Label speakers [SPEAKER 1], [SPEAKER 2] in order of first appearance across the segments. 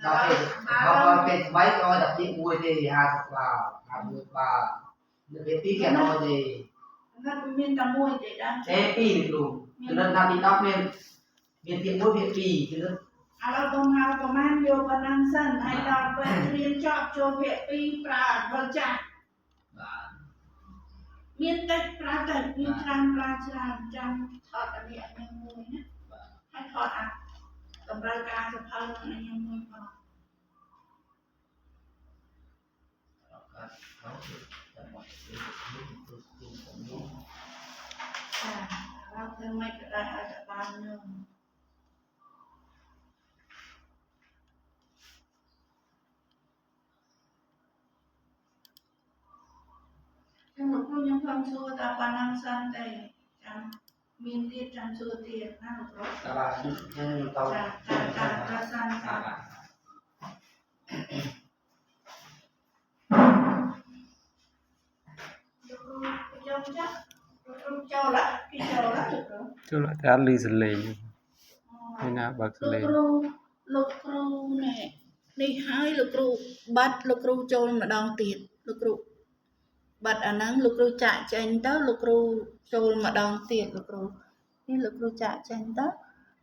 [SPEAKER 1] đó thì họ cái máy coi đập chiếc mùi thì hạt vào được cái tí kẹt thôi thì
[SPEAKER 2] miền Tây mùi để đang
[SPEAKER 1] thế pi được đủ cho nên ta bị đắp lên miền tiệm mùi miền pi cho nên
[SPEAKER 2] เราต้องเอาประมาณโยกันนั่งสั้นให้เราไปเรียนชอบโจเพียปีปราดบริจาคมีแต่ปลาแต่มีทางปลาจานจังทอดอันนี้อันยังมวยนะให้ทอดอ่ะกำไรการจะพังอันยังมวยพอเราจะไม่ได้อาจจะบานหนึ่งยังหลงยังความชั่วแต่ปานังสั้นแต่จังมีที่จังชั่วเตียนั่งรถ
[SPEAKER 1] các bạn nhưng tàu
[SPEAKER 2] การสั้นค่ะcho
[SPEAKER 3] lại thấy ăn ly sần lề hay na bạc sần lề
[SPEAKER 2] លោកគ្រូនេះហើយលោកគ្រូបាត់លោកគ្រូចូលម្ដងទៀតលោកគ្រូបាត់អាហ្នឹងលោកគ្រូចាក់ចេញទៅលោកគ្រូចូលម្ដងទៀតលោកគ្រូនេះលោកគ្រូចាក់ចេញទៅ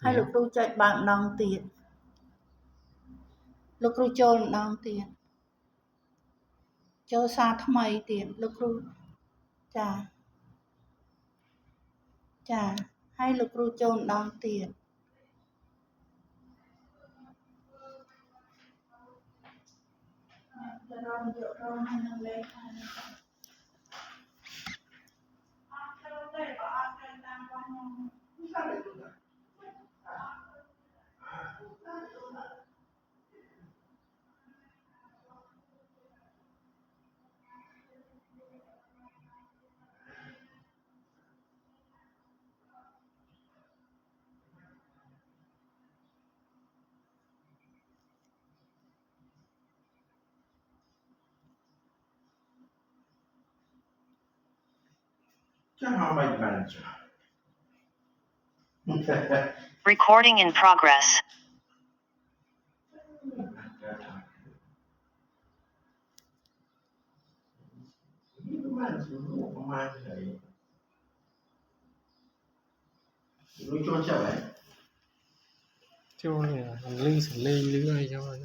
[SPEAKER 2] ហើយលោកគ្រូចុចបើកម្ដងទៀតលោកគ្រូចូលម្ដងទៀតចូលសារថ្មីទៀតលោកគ្រូចាហើយលោកគ្រូចូលម្ដងទៀតจะรอนเยอะรอนให้นังเล็กให้นะครับ
[SPEAKER 4] Recording in progress.
[SPEAKER 3] cho này ăn ly sần lề lưỡi cho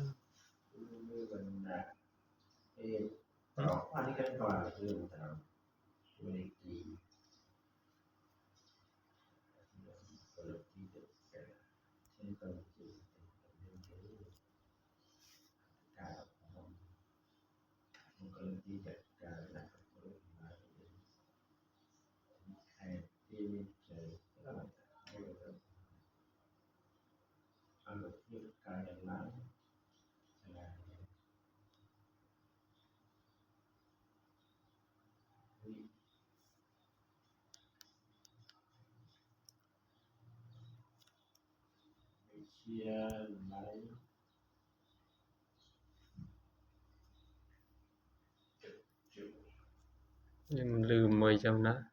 [SPEAKER 3] nhưngลืม 10 trăm nữa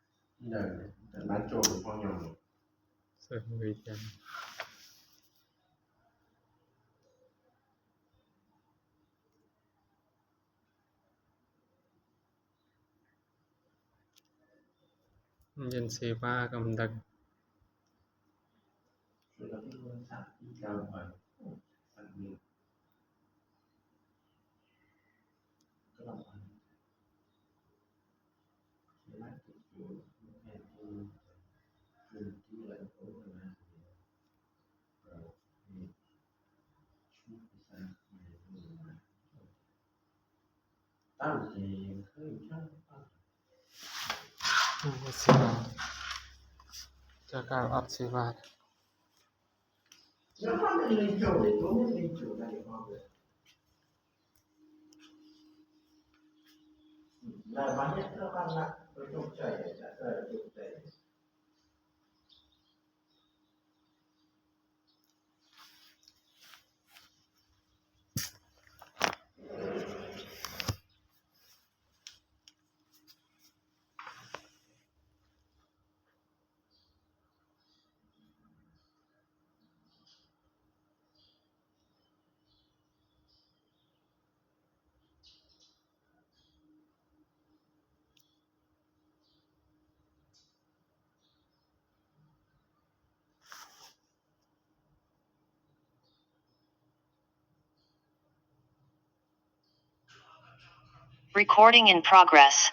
[SPEAKER 1] bán trộn phong nhồng
[SPEAKER 3] rồi 10 trăm nhân seva cầm đặc seva cho cao ấp seva
[SPEAKER 1] là bán nhất nó ăn nặng với trục chảy để trục chảy
[SPEAKER 4] Recording in progress.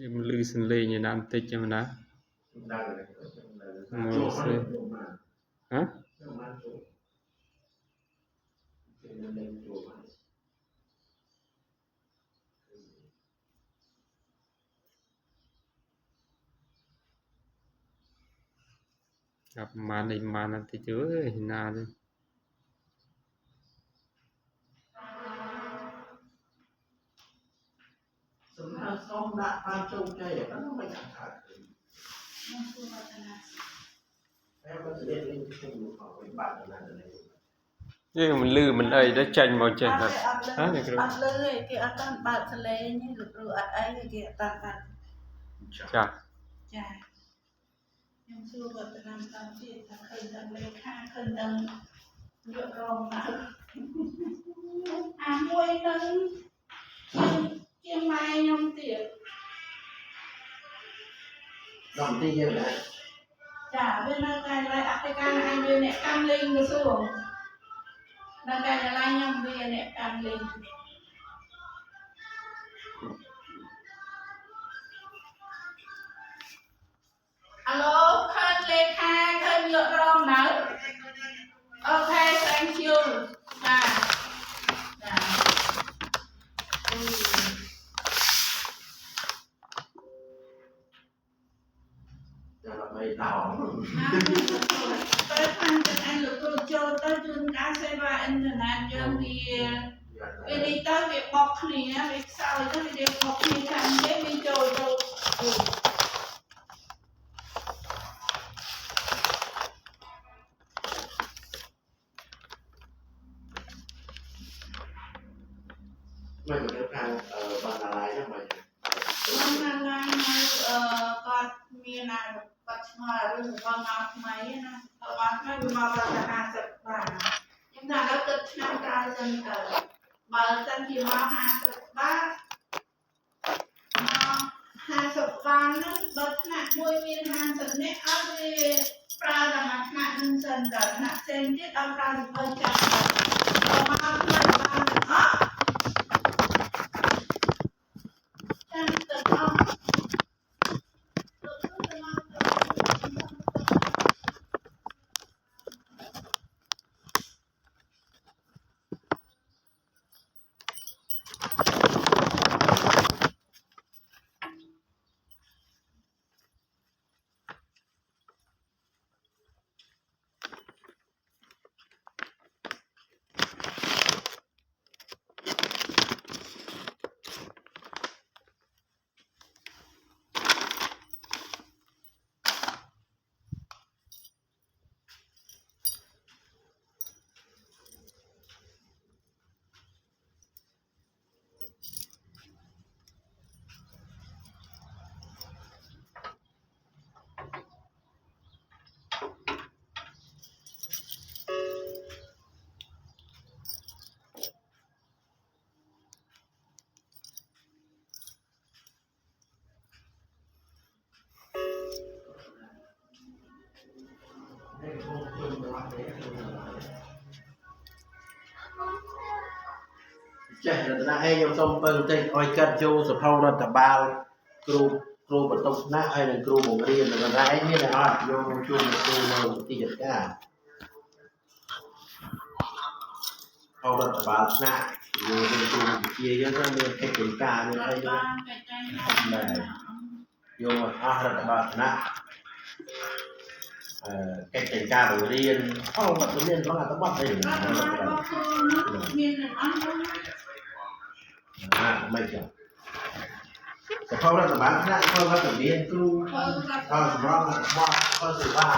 [SPEAKER 3] em lư sinh lê như nam tích cho nó một xe hả gặp mà nó thì chứa hình nào đi
[SPEAKER 5] xong đã ban châu chơi để nó mới chẳng thật em có thể lên chung một khoảng với bạn là này
[SPEAKER 3] nhưng mình lư mình ấy đã tranh màu tranh thật hả này cái
[SPEAKER 2] ăn lư cái ăn tan bạc xà lê như lục rùa ăn ấy cái tan bạc
[SPEAKER 3] chà
[SPEAKER 2] chà nhưng xưa vật làm tan tiền tan khơi tan lê khang khơi nâng nhựa rồng mà môi nâng chiên mai nhông tiệc
[SPEAKER 5] dòng ti như này
[SPEAKER 2] chả bên nơi này lại áp cái can ai bên nè cam linh cái xuống nơi này là lai nhông bên nè cam linh alo khơi lê khang khơi nhựa rồng nấu okay thank you à
[SPEAKER 5] là mày tao
[SPEAKER 2] tới thằng anh lục rồi cho tới trường cá xe ba internet cho vì đi tới việc bọc này việc sau tới việc bọc này thành cái video rồi
[SPEAKER 5] mày có được hàng bằng là lái cho mày
[SPEAKER 2] con con miền nào con mà rồi con nào mấy na con mấy mà là hàng sập bàn nhưng mà nó cực năm cao dân mà dân thì mà hàng sập ba hàng sập bàn nó bật nặng môi miền hàng sập nét ở đây pra là mặt nặng dân rồi nặng sen chết đau ra thì hơi chặt mà mấy bàn đó
[SPEAKER 5] chạy là ta hay trong sông bờ tây oi cắt châu sập hậu là tập bao kêu bật tông nát hay là kêu một cái là ta hay như là vô chung kêu thì giật cái hậu là tập bao nát vô chung chia cho nó nên cái kiểm tra nên hay này vô là tập bao nát cách thành ca của riêng không bắt riêng nó là tấm bắt đây
[SPEAKER 2] Raទៅណារបស់ខ្លួននោះមានអ្នកអស់នោះ
[SPEAKER 5] ไม่จับแต่พอรัฐบาลคณะพอรัฐบาลครูก็สำรองว่าก็ถือว่า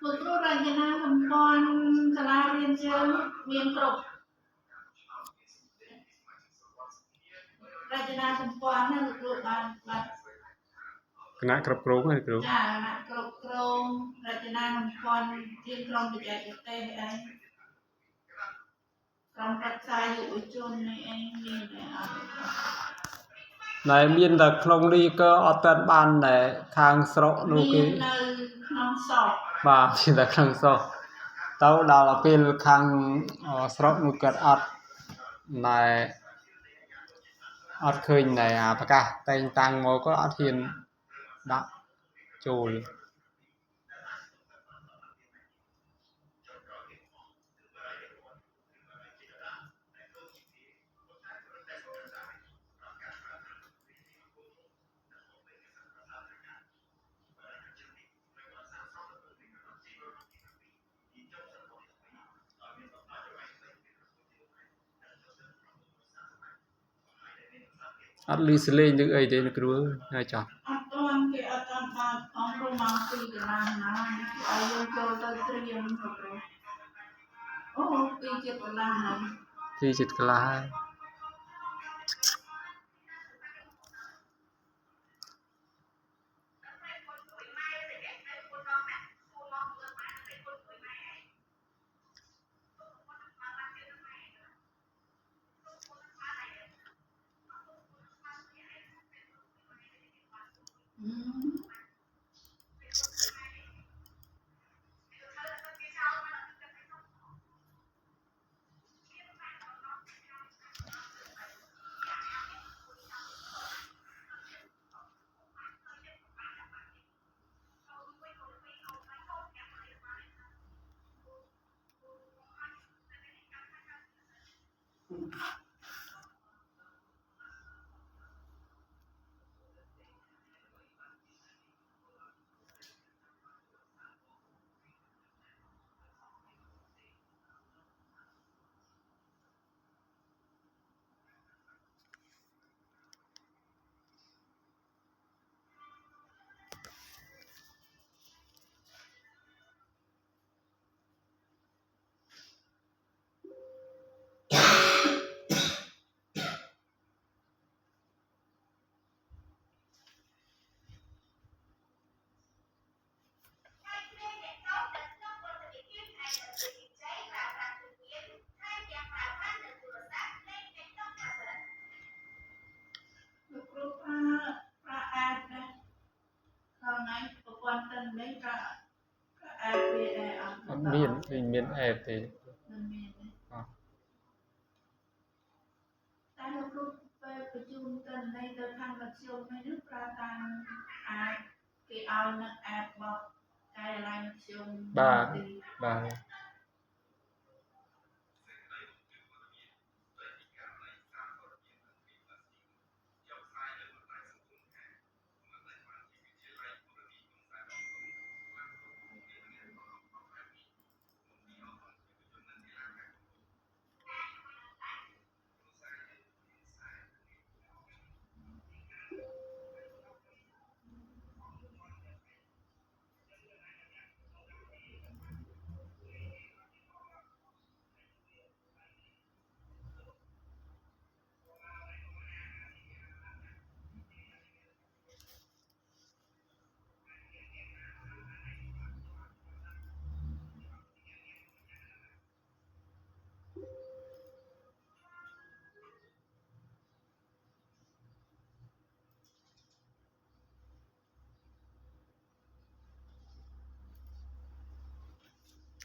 [SPEAKER 2] លោកគ្រូរចនាសម្ព័ន្ធសាលារៀនយើងមានគ្រប់រចនាសម្ព័ន្ធហ្នឹងលោកគ្រូបាន
[SPEAKER 3] គណៈគ្រប់គ្រងហ្នឹងគ្រូ
[SPEAKER 2] ចាណាគ្រប់គ្រងរចនាសម្ព័ន្ធជាក្រុមបច្ចេកទេសអីក្រុមប្រឹក្សាយុវជននេះអីមានតែអត់
[SPEAKER 3] ណែមានតែក្នុងនេះក៏អត់ទាន់បានតែខាងស្រុកនោះគេ
[SPEAKER 2] មាននៅក្នុងសព
[SPEAKER 3] បាទមានតែខាងស្រុកទៅដល់ពេលខាងស្រុកនោះគាត់អត់ណែអត់ឃើញណែអាប្រកាសតែងតាំងមកក៏អត់ហ៊ានដាក់ចូល អត់លឺសលេងនឹងអីទេលោកគ្រូហើយចោះ
[SPEAKER 2] អត់ទាន់គេអត់ទាន់បើកអង្គព្រម៉ោង2កន្លះណាឲ្យយើងចូលទៅត្រៀមលោកគ្រូអូ2ជាកន្លះហើយ
[SPEAKER 3] ទីចិត្តក្លាហើយ
[SPEAKER 2] លោកគ្រូប្រើអាចដែរខាងណាប្រព័ន្ធតិននេះប្រើអាចវាដែរអត់
[SPEAKER 3] អត់មានឃើញមានអេបទេ
[SPEAKER 2] មិនមានទេ
[SPEAKER 3] អត់
[SPEAKER 2] តែលោកគ្រូពេលបញ្ជូនតិននេះទៅខាងមធ្យមនេះប្រើតាមអាចគេឲ្យនៅអាចបោកកាយឡាយមធ្យម
[SPEAKER 3] បាទបាទ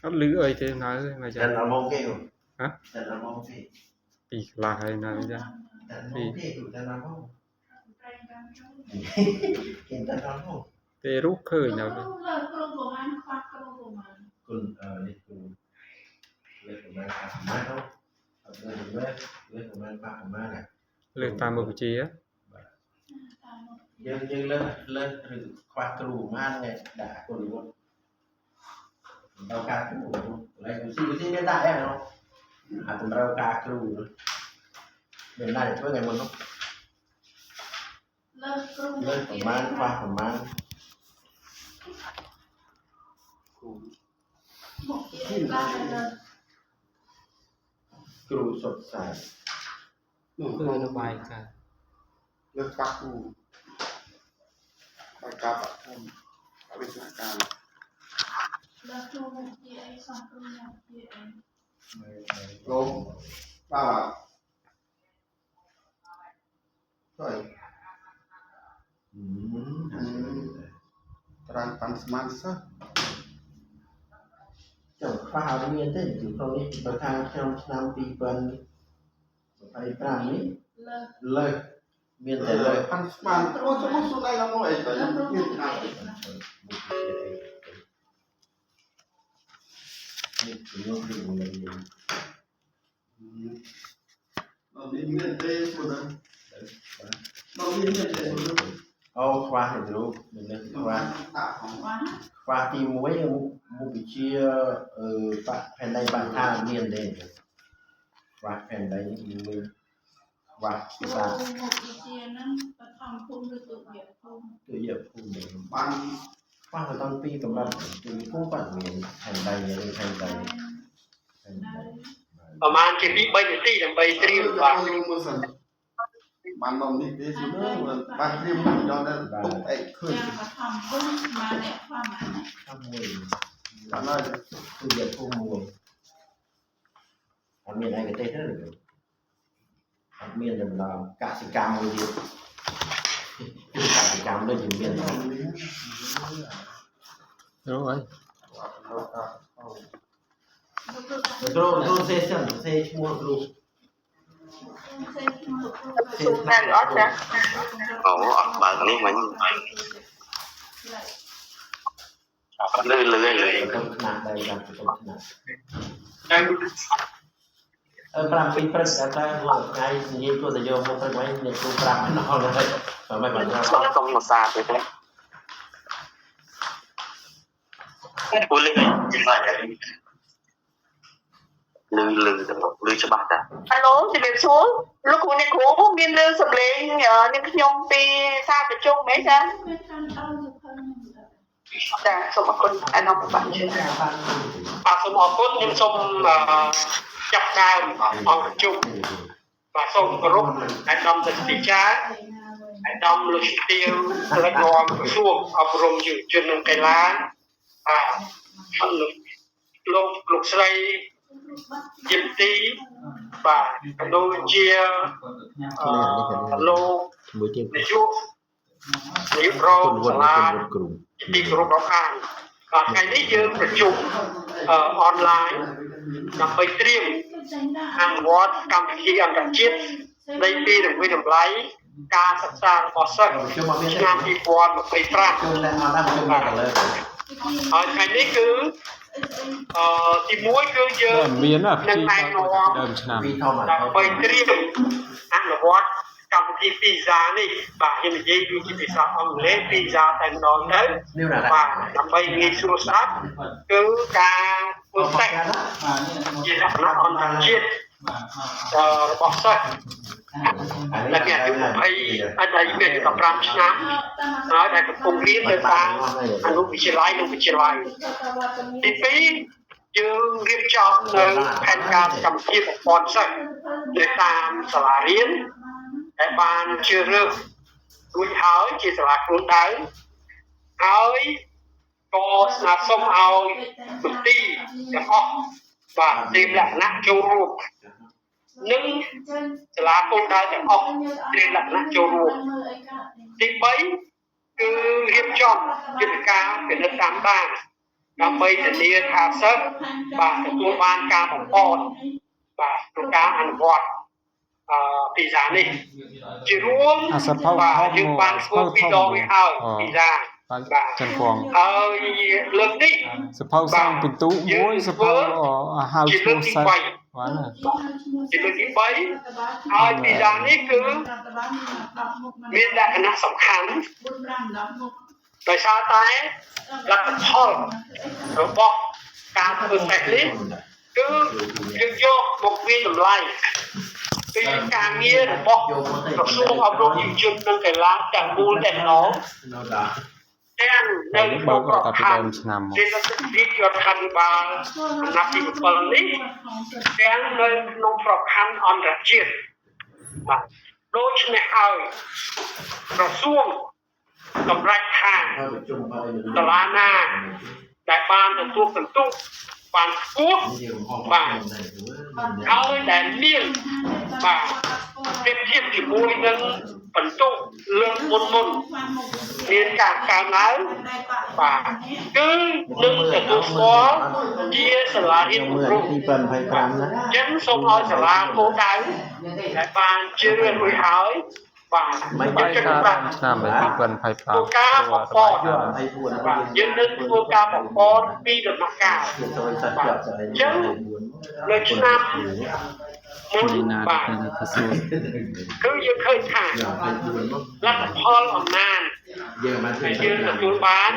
[SPEAKER 3] អត់លឺអីទេណៅមកចា
[SPEAKER 5] Trần là mong kêu
[SPEAKER 3] hả
[SPEAKER 5] Trần là mong kêu
[SPEAKER 3] ពីខ្លះហើយនៅចា
[SPEAKER 5] តែមកទេគឺតែណាមក គេតែណាមក
[SPEAKER 3] ពេលរូបឃើញនៅ
[SPEAKER 2] គ្រូលើគ្រូប្រហែលខ្វះគ្រូប្រហែល
[SPEAKER 5] គុណនេះគឺលើកប្រមាណអាម៉ាទៅអត់លើកប្រមាណបាក់ប្រមាណ
[SPEAKER 3] លើតាមមុខវិជ្ជា
[SPEAKER 5] យើងលើកឬខ្វះគ្រូប្រមាណនេះដាក់គុណវត្តដល់ការគ្រូឡើយគឺមានដាក់អីនោះអាតម្រូវការគ្រូមានដាក់ធ្វើថ្ងៃមុននោះ
[SPEAKER 2] លើគ្រូ
[SPEAKER 5] លើកប្រមាណខ្វះប្រមាណ
[SPEAKER 2] មកជាបានលើ
[SPEAKER 5] គ្រូសុទ្ធសាធ
[SPEAKER 3] គឺរបាយការណ៍
[SPEAKER 6] លើកបាក់គូបាយការបាក់ខ្ញុំអវិស្ការ
[SPEAKER 2] លើគ្រូមកជាអីសោះគ្រូមកជាអី
[SPEAKER 6] លោកបាទហើយត្រាំតាមស្មានសិស្ស
[SPEAKER 5] ចាំខ្វះអត់មានទេគឺក្នុងនេះបើខាងក្នុងឆ្នាំ2025នេះ
[SPEAKER 2] លើ
[SPEAKER 5] លើកមានតែលើក
[SPEAKER 6] តាមស្មានអូសមកសុណៃឡើងមកអីទៅមានណា
[SPEAKER 5] នេះគឺយកពីមួយនេះ
[SPEAKER 6] ដល់នេះមានទេមួយដល់នេះមានទេមួយ
[SPEAKER 5] អូខ្វះនេះរូបមាននេះខ្វះ
[SPEAKER 6] ដាក់ផង
[SPEAKER 2] បាន
[SPEAKER 5] ខ្វះទី1មុខវិជ្ជាបាក់ផែនដីបាក់ថាមានទេខ្វះផែនដីមួយខ្វះ
[SPEAKER 2] គ្រូ
[SPEAKER 5] ភាសា
[SPEAKER 2] មកជាហ្នឹងបឋមភូមិឬទុតិយភូមិ
[SPEAKER 5] ទុយភូមិ
[SPEAKER 6] បាន
[SPEAKER 5] ខ្វះទៅពីកម្រិតទុយភូមិគាត់មានផែនដីឬផែនដី
[SPEAKER 7] ប្រហែលជា2 3នាទីដើម្បីត្រៀមបាទ
[SPEAKER 6] មួយសិនបានដល់នេះទេសុណបានត្រៀមមកដល់ទុកអីឃើញ
[SPEAKER 2] យ៉ាងបឋមភូមិបានអ្នកខ្វះបាន
[SPEAKER 5] ខាងមួយ
[SPEAKER 6] បានហើយ
[SPEAKER 5] ទុយភូមិមួយអត់មានឯកទេសទេអត់មានដំណើរកសិកម្មមួយទៀតកសិកម្មដូចជាមាន
[SPEAKER 3] រូបអី
[SPEAKER 5] គ្រូសេសិនសេឈ្មោះគ្រូ
[SPEAKER 2] សូមតែអត់ចា
[SPEAKER 7] អូអត់បើកនេះមិញលឺ
[SPEAKER 5] ទៅ
[SPEAKER 7] លឺ
[SPEAKER 5] ថ្នាក់ដីដល់ទៅថ្នាក់5ពីព្រឹកតែថ្ងៃនិយាយគាត់ទៅយកមកព្រឹកវិញអ្នកគ្រូប្រាប់ណោះហើយតែមិនបានប្រាប់
[SPEAKER 7] សុំភាសាទៅទេគួរលឺច្បាស់លឺលឺច្បាស់តា
[SPEAKER 8] អាឡូជំរាបសួរលោកគ្រូអ្នកគ្រូមានលើសម្លេងនាងខ្ញុំពីសារប្រជុំមែនចា
[SPEAKER 2] មានខាងដល់សុភ័ណ្ឌ
[SPEAKER 8] ចាសូមអរគុណអានំបាក់ជឿ
[SPEAKER 7] សូមអរគុណខ្ញុំសូមចាប់ដើមអង្គប្រជុំបាទសូមគោរពអាដាមសិទ្ធិចាអាដាមលោកស្ទៀវស្រីនាំក្រសួងអប់រំយុវជននិងកីឡាលោកស្រីយិនទីបាទដូចជាលោក
[SPEAKER 5] មួយទៀត
[SPEAKER 7] នាយករងសាលាទីគោរពរបស់ខាងថ្ងៃនេះយើងប្រជុំអនឡាញដើម្បីត្រៀមអនុវត្តកម្មវិធីអន្តរជាតិស្ដីពីរង្វាន់តម្លៃការសិក្សារបស់សិស្សឆ្នាំ2025
[SPEAKER 5] ចូលតែអត់ដល់ចូលមកលើ
[SPEAKER 7] ហើយថ្ងៃនេះគឺទី1គឺយើង
[SPEAKER 3] មានណា
[SPEAKER 7] នឹង
[SPEAKER 3] ពី
[SPEAKER 7] ណែនាំ
[SPEAKER 3] ដើមឆ្នាំ
[SPEAKER 5] ពីធម្មតា
[SPEAKER 7] ដើម្បីត្រៀមអនុវត្តកម្មវិធី PISA នេះបាទខ្ញុំនិយាយដូចជាភាសាអង់គ្លេស PISA តែម្ដងទៅ
[SPEAKER 5] នេះណា
[SPEAKER 7] បាទដើម្បីងាយស្រួលស្ដាប់គឺការធ្វើតេស្តជាលក្ខណៈអន្តរជាតិរបស់សិស្សដែលមានអាយុ20អាចមានអាយុ15ឆ្នាំហើយដែលកំពុងរៀននៅតាមអនុវិទ្យាល័យនិងវិទ្យាល័យទី2យើងរៀបចំនៅផែនការកម្មវិធីប្រព័ន្ធសិស្សនៅតាមសាលារៀនដែលបានជ្រើសរើសរួចហើយជាសាលាខ្លួនដៅហើយក៏ស្នើសុំឲ្យមន្ទីរទាំងអស់បាទទីលក្ខណៈចូលរួមនិងសាលាគោលដៅទាំងអស់ទីលក្ខណៈចូលរួមទី3គឺរៀបចំយុទ្ធការពិនិត្យតាមដានដើម្បីធានាថាសិស្សបាទទទួលបានការបំផុតបាទក្នុងការអនុវត្ត ពីសានេះជារួម
[SPEAKER 3] អាសភៅ
[SPEAKER 7] បាទ
[SPEAKER 3] ធំ
[SPEAKER 7] យើងបាន
[SPEAKER 3] អាស
[SPEAKER 7] ធ្វើ
[SPEAKER 3] ភៅ
[SPEAKER 7] ពី
[SPEAKER 3] ធំ
[SPEAKER 7] រដងវាហើយ
[SPEAKER 3] អូ
[SPEAKER 7] ពីសា
[SPEAKER 3] បាទចិនពង
[SPEAKER 7] ហើយលើកនេះ
[SPEAKER 3] សភៅសងពិន្ទុមួយសភៅហៅ
[SPEAKER 7] ជា
[SPEAKER 3] ឈ្មោ
[SPEAKER 7] លើ
[SPEAKER 3] ះ
[SPEAKER 7] កទី
[SPEAKER 3] សិត
[SPEAKER 7] 3
[SPEAKER 3] បានណា
[SPEAKER 7] ជាលើកទី3ហើយពីសានេះគឺមានលក្ខណៈសំខាន់ដោយសារតែលទ្ធផលរបស់ការធ្វើតេស្តនេះគឺយើងយកមកវាយតម្លៃពីការងាររបស់ក្រសួងអប់រំយុវជននិងកីឡាទាំងមូលតែម្ដង ទាំងនៅក្នុងក្របខ័ណ្ឌជាលទ្ធិរដ្ឋាភិបាលអាណត្តិទី7នេះទាំងនៅក្នុងក្របខ័ណ្ឌអន្តរជាតិបាទដូច្នេះហើយក្រសួងសម្រាប់ថាសាលាណាដែលបានទទួលពិន្ទុបានខ្ពស់បាទហើយដែលមានបាទប្រៀបធៀបជាមួយនឹងពិន្ទុលើកមុនមានការកើនឡើងបាទគឺនឹងទទួលស្គាល់ជាសាលារៀនគម្រោងទី25ណាចឹងសូមឲ្យសាលាគោលដៅដែលបានជឿរួចហើយបាទមិនចិត្តប្រាំ
[SPEAKER 3] ឆ្នាំ2025
[SPEAKER 7] ធ្វើការបំពតបាទយើងនឹងធ្វើការបំពតពីដំណាក់កាលចឹងនៅឆ្នាំមុនបាទគឺយើងឃើញថាលទ្ធផលអំណាចយើងទទួលបាន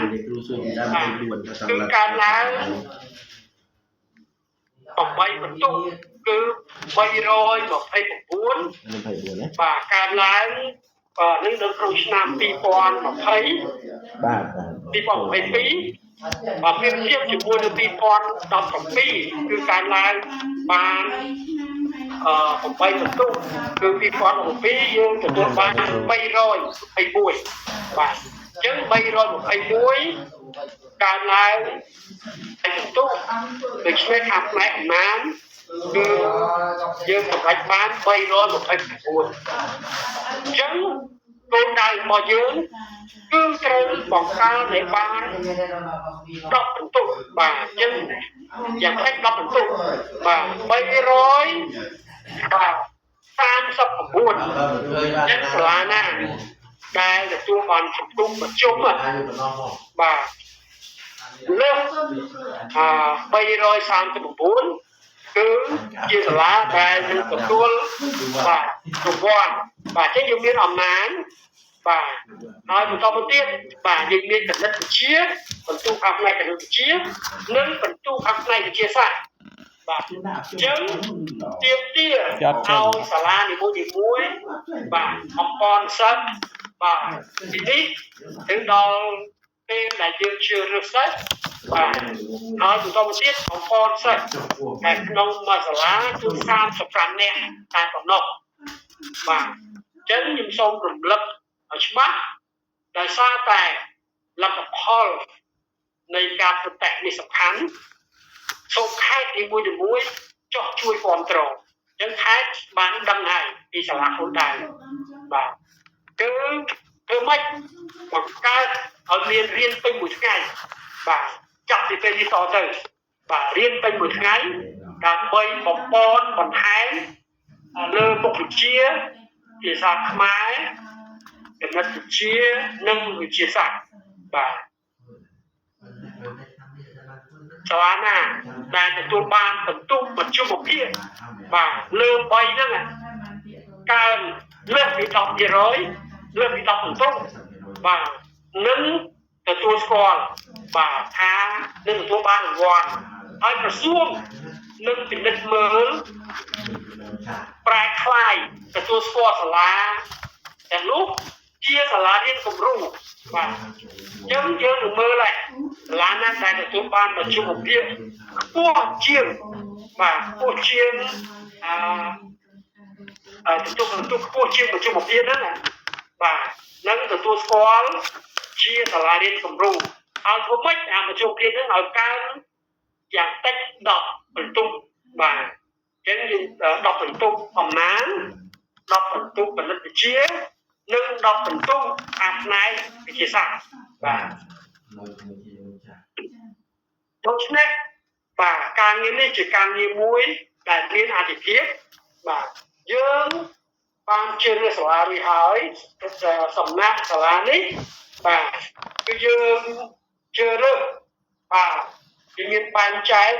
[SPEAKER 7] គឺការឡើង8បន្ទុកគឺ329បាទការឡើងនឹងនៅក្នុងឆ្នាំ2020បាទ2022បាទប្រៀបធៀបជាមួយនឹង2017គឺការឡើងបាន8បន្ទុកគឺ2017យើងទទួលបាន321បាទអញ្ចឹង321ការឡើងបន្ទុកដូចគ្នាខាងផ្នែកអំណាចគឺយើងសម្រេចបាន329អញ្ចឹងគោលដៅរបស់យើងគឺត្រូវបង្កើនឲ្យបាន10បន្ទុកបាទអញ្ចឹងយ៉ាងតិច10បន្ទុកបាទ300បាទ39ចឹងសាលាណាដែលទទួលបានបន្ទុកប្រជុំបាទលើក339គឺជាសាលាដែលនឹងទទួលបាទរង្វាន់បាទអញ្ចឹងយើងមានអំណាចបាទហើយបន្តទៅទៀតបាទយើងមានគណិតវិទ្យាបន្ទុកខាងផ្នែកគណិតវិទ្យានិងបន្ទុកខាងផ្នែកវិទ្យាសាស្ត្របាទអញ្ចឹងទាមទារឲ្យសាលានីមួយៗបាទអំព័ន្ធសិស្សបាទទីនេះถึงដល់ពេលដែលយើងជឿរើសសិស្សបាទហើយបន្តទៅទៀតអំព័ន្ធសិស្សតែក្នុងមួយសាលាគឺ35នាក់តែប៉ុណ្ណោះបាទអញ្ចឹងខ្ញុំសូមរំលឹកឲ្យច្បាស់ដោយសារតែលទ្ធផលនៃការធ្វើតេស្តនេះសំខាន់សូមខេត្តនីមួយៗចុះជួយគ្រប់គ្រងអញ្ចឹងខេត្តបានដឹងហើយពីសាលាគោលដៅបាទគឺធ្វើម៉េចបង្កើតឲ្យមានរៀនពេញមួយថ្ងៃបាទចាប់ពីពេលនេះតទៅបាទរៀនពេញមួយថ្ងៃដើម្បីបំពន់បន្ថែមលើមុខវិជ្ជាភាសាខ្មែរគណិតវិទ្យានិងវិទ្យាសាស្ត្របាទសាលាណាដែលទទួលបានបន្ទុកមជ្ឈមភាគបាទលើ3ហ្នឹងកើនលើសពី10%លើសពី10បន្ទុកបាទនឹងទទួលស្គាល់បាទថានឹងទទួលបានរង្វាន់ហើយក្រសួងនឹងពិនិត្យមើលប្រែក្លាយទទួលស្គាល់សាលាទាំងនោះជាសាលារៀនគំរូបាទអញ្ចឹងយើងនឹងមើលសាលាណាដែលទទួលបានមជ្ឈមភាគខ្ពស់ជាងបាទខ្ពស់ជាងទទួលបន្ទុកខ្ពស់ជាងមជ្ឈមភាគហ្នឹងបាទនឹងទទួលស្គាល់ជាសាលារៀនគំរូហើយធ្វើម៉េចមជ្ឈមភាគហ្នឹងឲ្យកើនយ៉ាងតិច10បន្ទុកបាទអញ្ចឹងយើង10បន្ទុកអំណាច10បន្ទុកគណិតវិទ្យានិង10បន្ទុកខាងផ្នែកវិទ្យាសាស្ត្របាទដូច្នេះបាទការងារនេះជាការងារមួយដែលមានអាទិភាពបាទយើង បានជឿសាលារួចហើយសំណាក់សាលានេះបាទគឺយើងជឿរើសបាទវាមានបែងចែក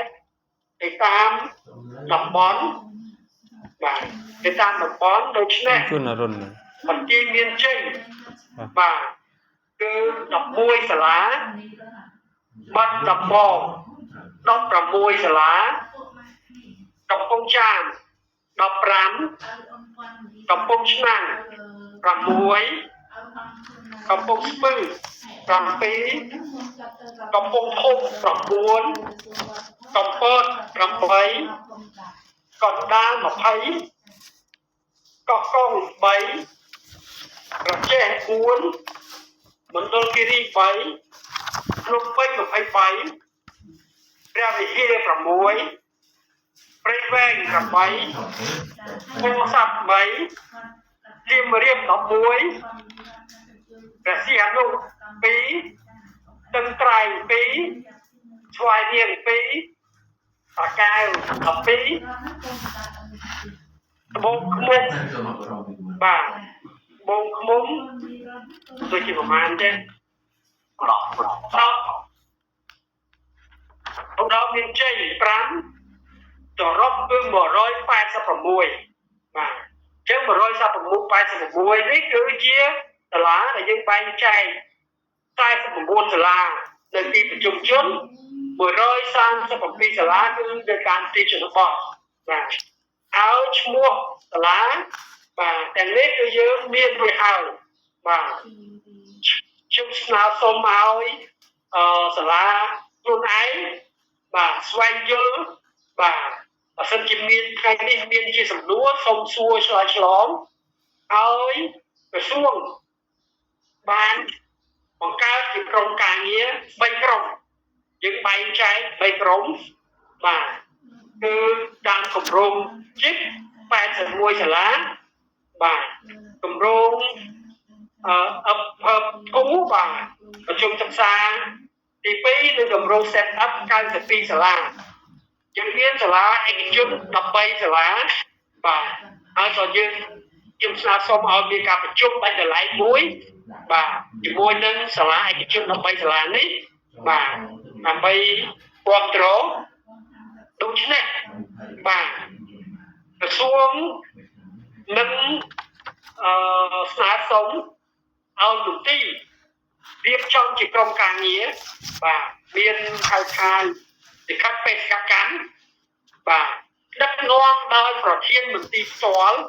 [SPEAKER 7] ទៅតាមតំបន់បាទទៅតាមតំបន់ដូច្នេះ
[SPEAKER 3] គុណអរុន
[SPEAKER 7] បន្ទាយមានជ័យបាទគឺ11សាលាបាត់ដំបង16សាលាកំពង់ចាម15កំពង់ឆ្នាំង6កំពង់ស្ពឺ7កំពង់ធំ9កំពត8កណ្ដាល20កោះកុង3ប្រជែ4មណ្ឌលគិរី3ភ្នំពេញ23ព្រះវិហារ6ព្រៃវែង8ពោធិ៍សាត់3សៀមរាប11ព្រះសីហនុ2តឹងត្រែង2ស្វាយរៀង2តាកែវ12ត្បូងឃ្មុំបាទត្បូងឃ្មុំដូចជាប្រមាណទេដល់មានជ័យ5សរុបគឺ186បាទអញ្ចឹង186នេះគឺជាសាលាដែលយើងបែងចែក49សាលានៅទីប្រជុំជន137សាលាគឺនៅតាមទីជនបទបាទឲ្យឈ្មោះសាលាបាទទាំងនេះគឺយើងមានរួចហើយបាទខ្ញុំស្នើសុំឲ្យសាលាខ្លួនឯងបាទស្វែងយល់បាទបើសិនជាមានថ្ងៃនេះមានជាសំណួរសូមសួរឆ្លើយឆ្លងឲ្យក្រសួងបានបង្កើតជាក្រុមការងារ3ក្រុមយើងបែងចែក3ក្រុមបាទគឺតាមគម្រោងជីក81សាលាបាទគម្រោងគូបាទប្រជុំសិក្សាទី2និងគម្រោង set up 92សាលាយើងមានសាលាឯកជន13សាលាបាទហើយក៏យើងខ្ញុំស្នើសុំឲ្យមានការប្រជុំដាច់ដライមួយបាទជាមួយនឹងសាលាឯកជន13សាលានេះបាទដើម្បីគ្រប់គ្រងដូច្នេះបាទក្រសួងនឹងស្នើសុំឲ្យមន្ទីររៀបចំជាក្រុមការងារបាទមានហៅថាលិខិតបេសកកម្មបាទដឹកនាំដោយប្រធានមន្ទីរផ្ទាល់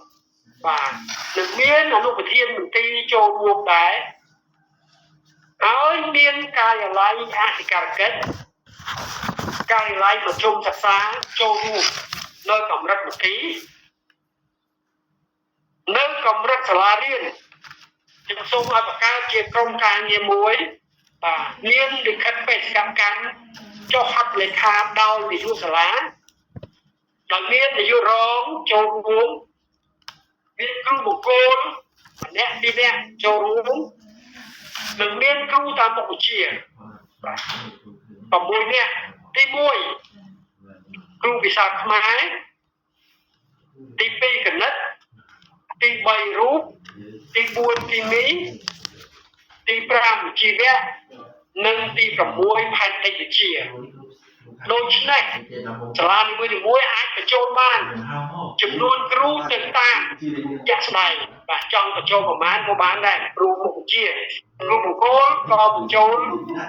[SPEAKER 7] បាទនឹងមានអនុប្រធានមន្ទីរចូលរួមដែរហើយមានការិយាល័យអធិការកិច្ចការិយាល័យប្រជុំសិក្សាចូលរួមនៅកម្រិតមន្ទីរនៅកម្រិតសាលារៀនខ្ញុំសូមឲ្យបង្កើតជាក្រុមការងារមួយបាទមានលិខិតបេសកកម្មចុះហត្ថលេខាដោយនាយកសាលាដោយមាននាយករងចូលរួមមានគ្រូបង្គោលម្នាក់ពីរនាក់ចូលរួមនិងមានគ្រូតាមមុខវិជ្ជាបាទ6នាក់ទី1គ្រូភាសាខ្មែរទី2គណិតទី3រូបទី4គីមីទី5ជីវៈនិងទី6ផែនដីវិទ្យាដូច្នេះសាលានីមួយៗអាចបញ្ចូលបានចំនួនគ្រូទៅតាមជាក់ស្ដែងបាទចង់បញ្ចូលប្រមាណក៏បានដែរគ្រូមុខវិជ្ជាគ្រូបង្គោលក៏បញ្ចូល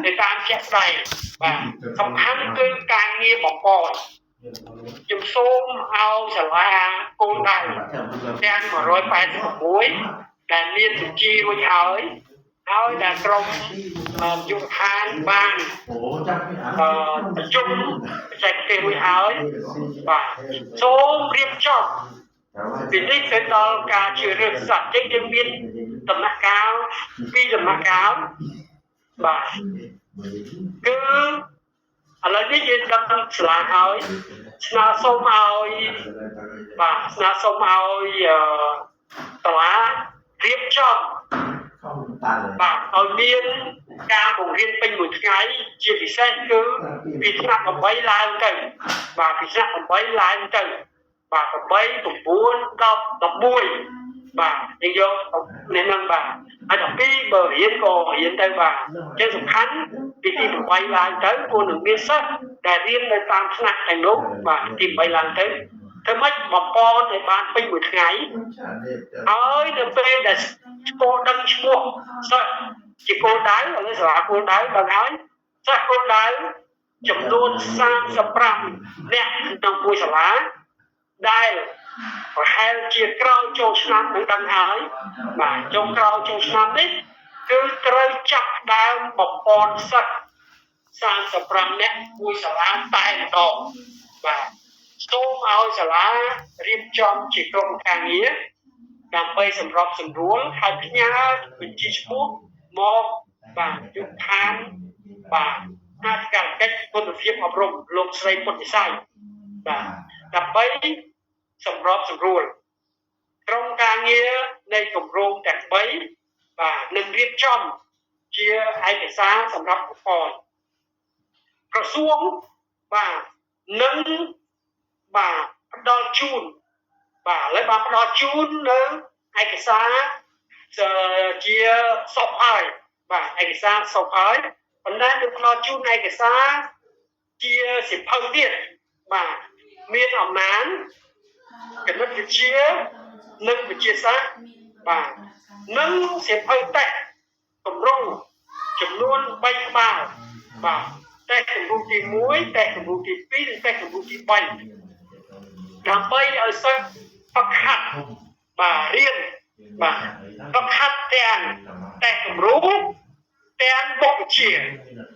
[SPEAKER 7] ទៅតាមជាក់ស្ដែងបាទសំខាន់គឺការងារបំពន់ខ្ញុំសូមឲ្យសាលាគោលដៅទាំង186ដែលមានបញ្ជីរួចហើយដែលក្រុមយុវខានបានប្រជុំបច្ចេកទេសរួចហើយបាទសូមរៀបចំពីនេះទៅដល់ការជ្រើសរើសសាស្ត្រយើងមានដំណាក់កាល2ដំណាក់កាលបាទគឺឥឡូវនេះយើងដឹងឆ្លាតហើយស្នើសុំឲ្យបាទស្នើសុំឲ្យសាលារៀបចំបាទឲ្យមានការបង្រៀនពេញមួយថ្ងៃជាពិសេសគឺពីថ្នាក់8ឡើងទៅបាទពីថ្នាក់8ឡើងទៅបាទ8 9 10 11 បាទយើងយកនេះនឹងបាទហើយដល់ពីបើរៀនក៏រៀនទៅបាទចឹងសំខាន់ពីទី8ឡើងទៅគួរនឹងមានសិស្សដែលរៀននៅតាមថ្នាក់ទាំងនោះបាទទី8ឡើងទៅធ្វើម៉េចបំពន់ឲ្យបានពេញមួយថ្ងៃហើយនៅពេលដែលស្គាល់ដឹងឈ្មោះសិស្សជាគោលដៅឥឡូវសាលាគោលដៅដល់ហើយសិស្សគោលដៅចំនួន35នាក់ក្នុងមួយសាលាដែលប្រហែលជាក្រោយចូលឆ្នាំនឹងដឹងហើយបាទចុងក្រោយចូលឆ្នាំនេះគឺត្រូវចាប់ដើមបំពន់សិស្ស35នាក់មួយសាលាតែម្ដងបាទសូមឲ្យសាលារៀបចំជាក្រុមការងារដើម្បីសម្របសម្រួលហើយផ្ញើបញ្ជីឈ្មោះមកបាទយុទ្ធឋានបាទអធិការកិច្ចគុណភាពអប់រំលោកស្រីពុទ្ធិស័យបាទដើម្បីសម្របសម្រួលក្រុមការងារនៃគម្រោងទាំង3បាទនឹងរៀបចំជាឯកសារសម្រាប់ប្រព័ន្ធក្រសួងបាទនឹងបាទផ្ដល់ជូនបាទឥឡូវបានផ្ដល់ជូននៅឯកសារជាសពហើយបាទឯកសារសពហើយប៉ុន្តែនឹងផ្ដល់ជូនឯកសារជាសិភៅទៀតបាទមានអំណាចគណិតវិទ្យានិងវិទ្យាសាស្ត្របាទនិងសិភៅតេស្តគម្រោងចំនួន3ក្បាលបាទតេស្តគម្រោងទី1តេស្តគម្រោងទី2និងតេស្តគម្រោងទី3ដើម្បីឲ្យសិស្សហ្វឹកហាត់បាទរៀនបាទហ្វឹកហាត់ទាំងតេស្តគម្រោងទាំងមុខវិជ្ជា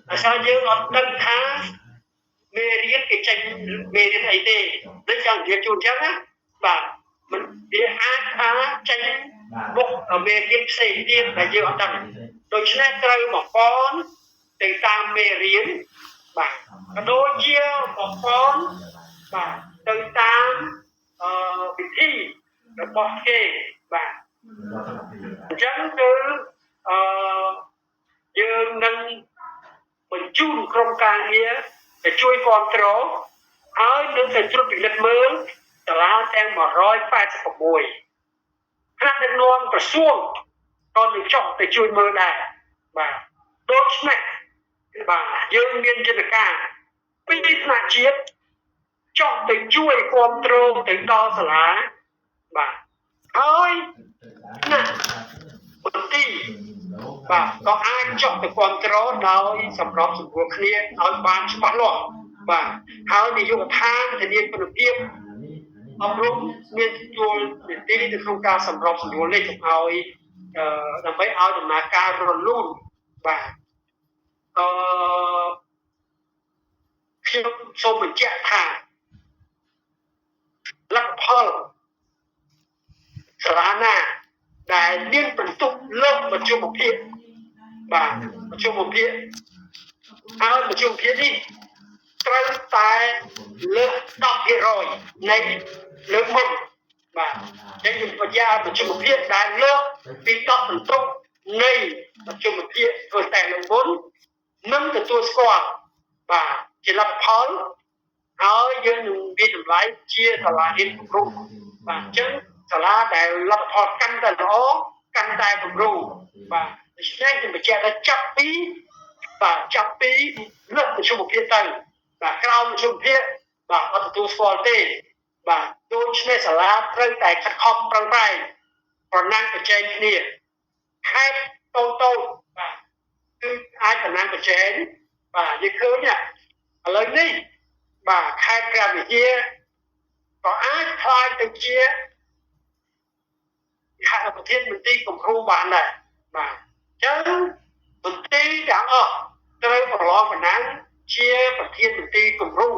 [SPEAKER 7] ដោយសារយើងអត់ដឹងថាមេរៀនគេចេញមេរៀនអីទេដូចចង់និយាយជូនអញ្ចឹងណាបាទមិនវាអាចថាចេញមុខមេរៀនផ្សេងទៀតដែលយើងអត់ដឹងដូច្នេះត្រូវបំពន់ទៅតាមមេរៀនបាទក៏ដូចជាបំពន់បាទទៅតាមវិធីរបស់គេបាទអញ្ចឹងគឺយើងនឹងបញ្ជូនក្រុមការងារទៅជួយគ្រប់គ្រងហើយនឹងទៅត្រួតពិនិត្យមើលសាលាទាំង186ថ្នាក់ដឹកនាំក្រសួងក៏នឹងចុះទៅជួយមើលដែរបាទដូច្នេះបាទយើងមានយន្តការពីថ្នាក់ជាតិចុះទៅជួយគ្រប់គ្រងទៅដល់សាលាបាទហើយណាមន្ទីរបាទក៏អាចចុះទៅគ្រប់គ្រងដោយសម្របសម្រួលគ្នាឲ្យបានច្បាស់លាស់បាទហើយនាយកដ្ឋានធានាគុណភាពអប់រំមានទទួលនីតិនៅក្នុងការសម្របសម្រួលនេះកុំឲ្យដើម្បីឲ្យដំណើរការរលូនបាទខ្ញុំសូមបញ្ជាក់ថាលទ្ធផលសាលាណាដែលមានបន្ទុកលើកមជ្ឈមភាគបាទមជ្ឈមភាគហើយមជ្ឈមភាគនេះត្រូវតែលើក 10% នៃលើកមុនបាទអញ្ចឹងខ្ញុំបញ្ជាក់មជ្ឈមភាគដែលលើកពី10បន្ទុកនៃមជ្ឈមភាគធ្វើតែលើកមុននឹងទទួលស្គាល់បាទជាលទ្ធផលហើយយើងនឹងមានតម្លៃជាសាលារៀនគំរូបាទអញ្ចឹងសាលាដែលលទ្ធផលកាន់តែល្អកាន់តែគំរូបាទដូច្នេះខ្ញុំបញ្ជាក់ថាចាប់ពីលើកមជ្ឈមភាគទៅបាទក្រោមមជ្ឈមភាគបាទអត់ទទួលស្គាល់ទេបាទដូច្នេះសាលាត្រូវតែខិតខំប្រឹងប្រែងប្រណាំងប្រជែងគ្នាខេត្តតូចបាទគឺអាចប្រណាំងប្រជែងបាទយើងឃើញឥឡូវនេះបាទខេត្តព្រះវិហារក៏អាចខ្លាយទៅជាប្រធានមន្ត្រីគំរូបានដែរបាទអញ្ចឹងមន្ត្រីទាំងអស់ត្រូវប្រឡងប្រណាំងជាប្រធានមន្ត្រីគំរូ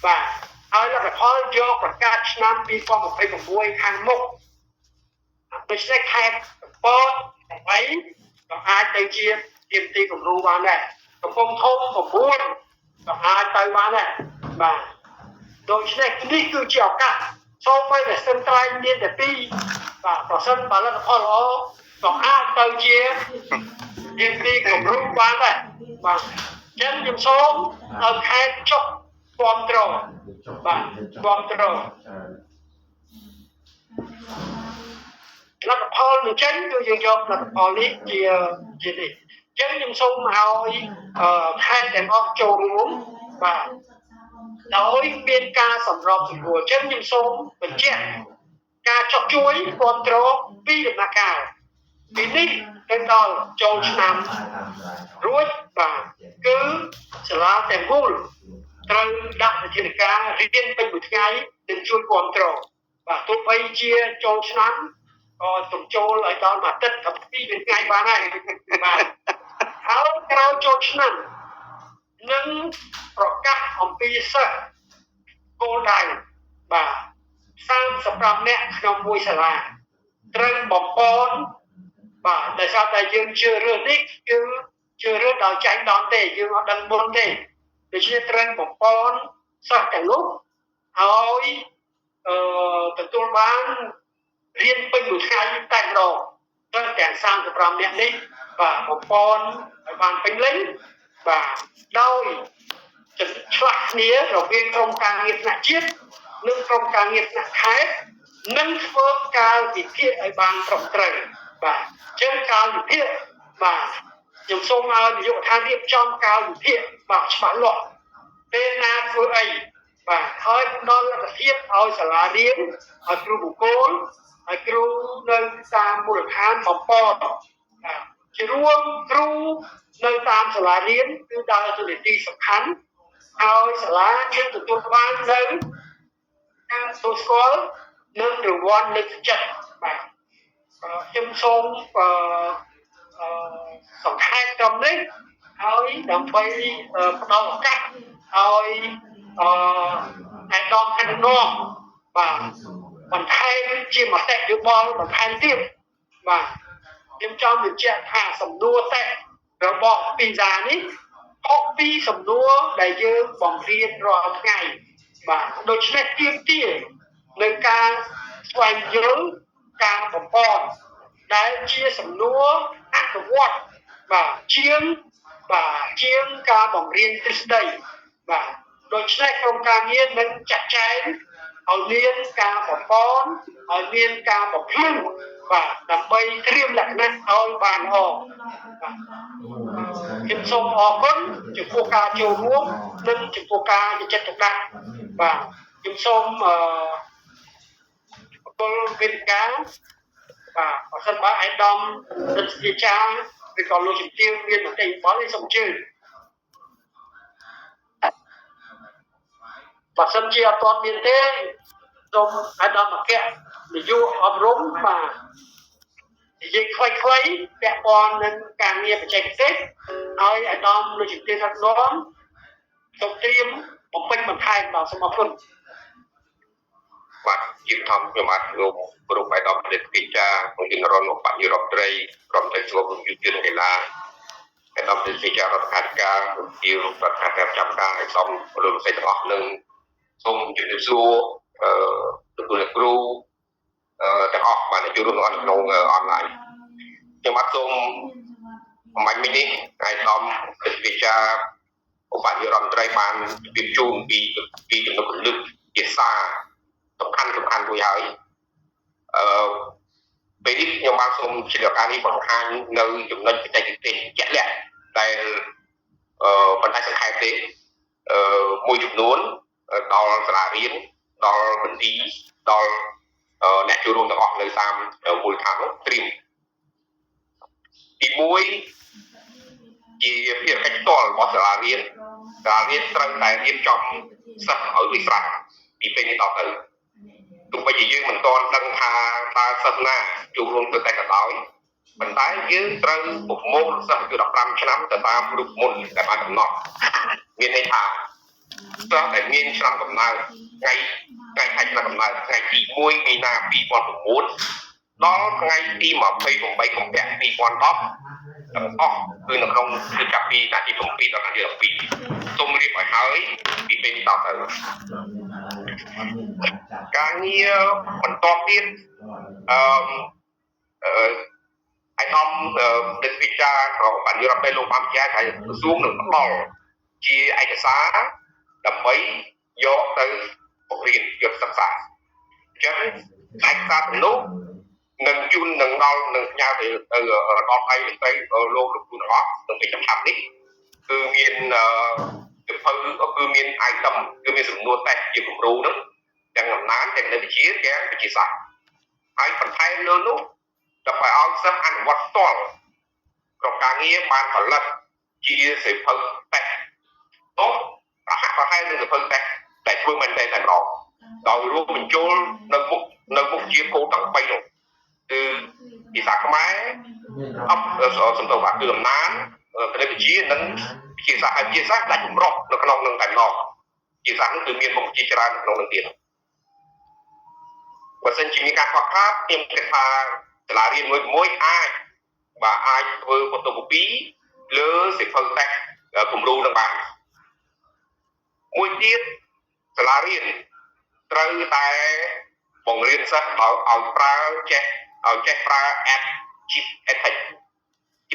[SPEAKER 7] បាទហើយលទ្ធផលយកប្រកាសឆ្នាំ2026ខាងមុខដូច្នេះខេត្តកំពត8ក៏អាចទៅជាមន្ត្រីគំរូបានដែរកំពង់ធំ9ក៏អាចទៅបានដែរបាទដូច្នេះនេះគឺជាឱកាសសូមឲ្យតែសិនត្រែងមានតែ2បាទប្រសិនបើលទ្ធផលល្អក៏អាចទៅជាមន្ត្រីគំរូបានដែរបាទអញ្ចឹងខ្ញុំសូមឲ្យខេត្តចុះគ្រប់គ្រងបាទគ្រប់គ្រង លទ្ធផលនឹងចេញគឺយើងយកលទ្ធផលនេះជានេះអញ្ចឹងខ្ញុំសូមឲ្យខេត្តទាំងអស់ចូលរួមបាទដោយមានការសម្របសម្រួលអញ្ចឹងខ្ញុំសូមបញ្ជាក់ការចុះជួយគ្រប់គ្រងពីដំណាក់កាលពីនេះទៅដល់ចូលឆ្នាំរួចបាទគឺសាលាទាំងមូលត្រូវដាក់វិធានការរៀនពេញមួយថ្ងៃនឹងជួយគ្រប់គ្រងបាទទោះបីជាចូលឆ្នាំក៏ទំចូលឲ្យដល់មួយអាទិត្យដល់2ថ្ងៃបានហើយបាទហើយក្រោយចូលឆ្នាំនឹងប្រកាសអំពីសិស្សគោលដៅបាទ35នាក់ក្នុងមួយសាលាត្រូវបំពន់បាទដោយសារតែយើងជឿរឿងនេះគឺជឿរឿងដល់ចាញ់ដល់ទេយើងអត់ដឹងមុនទេដូច្នេះត្រូវបំពន់សិស្សទាំងនោះហើយទទួលបានរៀនពេញមួយថ្ងៃតែម្ដងត្រូវទាំង35នាក់នេះបាទបំពន់ឲ្យបានពេញលេញបាទដោយឆ្លាស់គ្នារវាងក្រុមការងារថ្នាក់ជាតិនិងក្រុមការងារថ្នាក់ខេត្តនិងធ្វើការវិភាគឲ្យបានត្រឹមត្រូវបាទអញ្ចឹងការវិភាគបាទខ្ញុំសូមឲ្យនាយកដ្ឋានរៀបចំការវិភាគបាទច្បាស់លាស់ពេលណាធ្វើអីបាទហើយផ្ដល់លទ្ធភាពឲ្យសាលារៀនឲ្យគ្រូបង្គោលឲ្យគ្រូនៅតាមមូលដ្ឋានបំពតបាទជារួមគ្រូនៅតាមសាលារៀនគឺដើរតួនាទីសំខាន់ឲ្យសាលានឹងទទួលបាននៅការទទួលស្គាល់និងរង្វាន់លើកទឹកចិត្តបាទខ្ញុំសូមសង្ខេបត្រឹមនេះហើយដើម្បីផ្ដល់ឱកាសឲ្យឯកឧត្តមខេត្តរនំបាទបន្ថែមជាមតិយោបល់បន្ថែមទៀតបាទខ្ញុំចង់បញ្ជាក់ថាសំណួរតេស្តរបស់ពីសានេះខុសពីសំណួរដែលយើងបង្រៀនរាល់ថ្ងៃបាទដូច្នេះទាមទារនៅការស្វែងយល់ការបំពន់ដែលជាសំណួរអនុវត្តបាទជាងការបង្រៀនទ្រឹស្ដីបាទដូច្នេះក្រុមការងារនឹងចាត់ចែងឲ្យមានការបំពន់ឲ្យមានការបំភ្លឺបាទដើម្បីត្រៀមលក្ខណៈឲ្យបានល្អបាទខ្ញុំសូមអរគុណចំពោះការចូលរួមនិងចំពោះការយកចិត្តទុកដាក់បាទខ្ញុំសូមអរគុណវេទិកាបាទបើសិនបើឯកឧត្តមរដ្ឋាភិបាលឬក៏លោកជំទាវមានមតិយោបល់នេះសូមអញ្ជើញបើសិនជាអត់ទាន់មានទេសូមឯកឧត្តមអគ្គនាយកអប់រំបាទនិយាយខ្លីៗពាក់ព័ន្ធនឹងការងារបច្ចេកទេសហើយឯកឧត្តមលោកជំទាវថាត់នំសូមត្រៀមបំពេញបន្ថែមដល់សូមអរគុណ
[SPEAKER 9] បាទជាធម្មខ្ញុំបាទលោកគ្រូបៃដកប្រទេសកិច្ចការក្នុងជំរំរបស់បញ្ញរដ្ឋត្រីក្រុមទៅជួបយុទ្ធកីឡាឯកឧត្តមប្រទេសការរដ្ឋាភិបាលជារដ្ឋាភិបាលចាំការឲ្យសំលោកសេចទាំងអស់នឹងសូមជម្រាបសួរទទួលគ្រូទាំងអស់បានចូលរួមក្នុងអនឡាញខ្ញុំបាទសូមអំបញ្ញមិញនេះឯកឧត្តមប្រទេសកិច្ចការបញ្ញរដ្ឋត្រីបានជម្រាបជូនពីចំណុចគន្លឹះជាសារសំខាន់មួយហើយពេលនេះខ្ញុំបានសូមជាឱកាសនេះបង្ហាញនៅចំណុចបច្ចេកទេសជាក់លាក់ដែលបណ្ដាញសង្ខេបទេមួយចំនួនដល់សាលារៀនដល់មន្ទីរដល់អ្នកចូលរួមទាំងអស់នៅតាមមូលដ្ឋាននោះត្រៀមទី1ជាភារកិច្ចផ្ទាល់របស់សាលារៀនត្រូវតែរៀបចំសិស្សឲ្យវាស្រេចពីពេលនេះដល់ទៅទោះបីជាយើងមិនទាន់ដឹងថាតើសិស្សណាចូលរួមទៅតែក៏ដោយប៉ុន្តែយើងត្រូវប្រមូលសិស្សពី15ឆ្នាំទៅតាមរូបមន្តដែលបានកំណត់មានន័យថាសិស្សដែលមានឆ្នាំកំណើតថ្ងៃខែឆ្នាំកំណើតថ្ងៃទី1មីនា2009ដល់ថ្ងៃទី28កុម្ភៈ2010ទាំងអស់គឺនៅក្នុងគឺចាប់ពីថ្ងៃទី7ដល់ថ្ងៃទី12សូមរៀបឲ្យហើយពីពេលនេះដល់ទៅការងារបន្តទៀតឯកឧត្តមដឹកវិចាររបស់បញ្ញរដ្ឋលោកបានបញ្ជាក់ថាក្រសួងនឹងផ្ដល់ជាឯកសារដើម្បីយកទៅបង្រៀនយកសិក្សាអញ្ចឹងឯកសារនោះ នឹងជូននឹងដល់នឹងផ្ញើទៅដល់ដៃមន្ត្រីលោកលោកគ្រូទាំងអស់ក្នុងពេលចំណាប់នេះគឺមានគឺមាន item គឺមានសំណួរតេស្តជាគំរូហ្នឹងទាំងអំណាចទាំងវិទ្យាទាំងវិទ្យាសាស្ត្រហើយបន្ថែមលើនោះដើម្បីឲ្យសិស្សអនុវត្តផ្ទាល់ក្រុមការងារបានផលិតជាសៀវភៅតេស្តទៅប្រហែលនឹងសៀវភៅតេស្តតែធ្វើមែនតែម្ដងដោយរួមបញ្ចូលនៅមុខជាគោលទាំង3នោះគឺភាសាខ្មែរសំដៅថាគឺអំណាចគណិតវិទ្យានិងវិទ្យាសាស្ត្រដាច់ចម្រុះនៅក្នុងនឹងតែម្ដងវិទ្យាសាស្ត្រនោះគឺមានមុខវិជ្ជាច្រើននៅក្នុងនឹងទៀតបើសិនជាមានការខ្វះខាតខ្ញុំគិតថាសាលារៀនមួយអាចធ្វើផូតូកូពីលើសៀវភៅតេស្តគំរូនឹងបានមួយទៀតសាលារៀនត្រូវតែបង្រៀនសិស្សឲ្យប្រើចេះប្រើ app Chip Ethic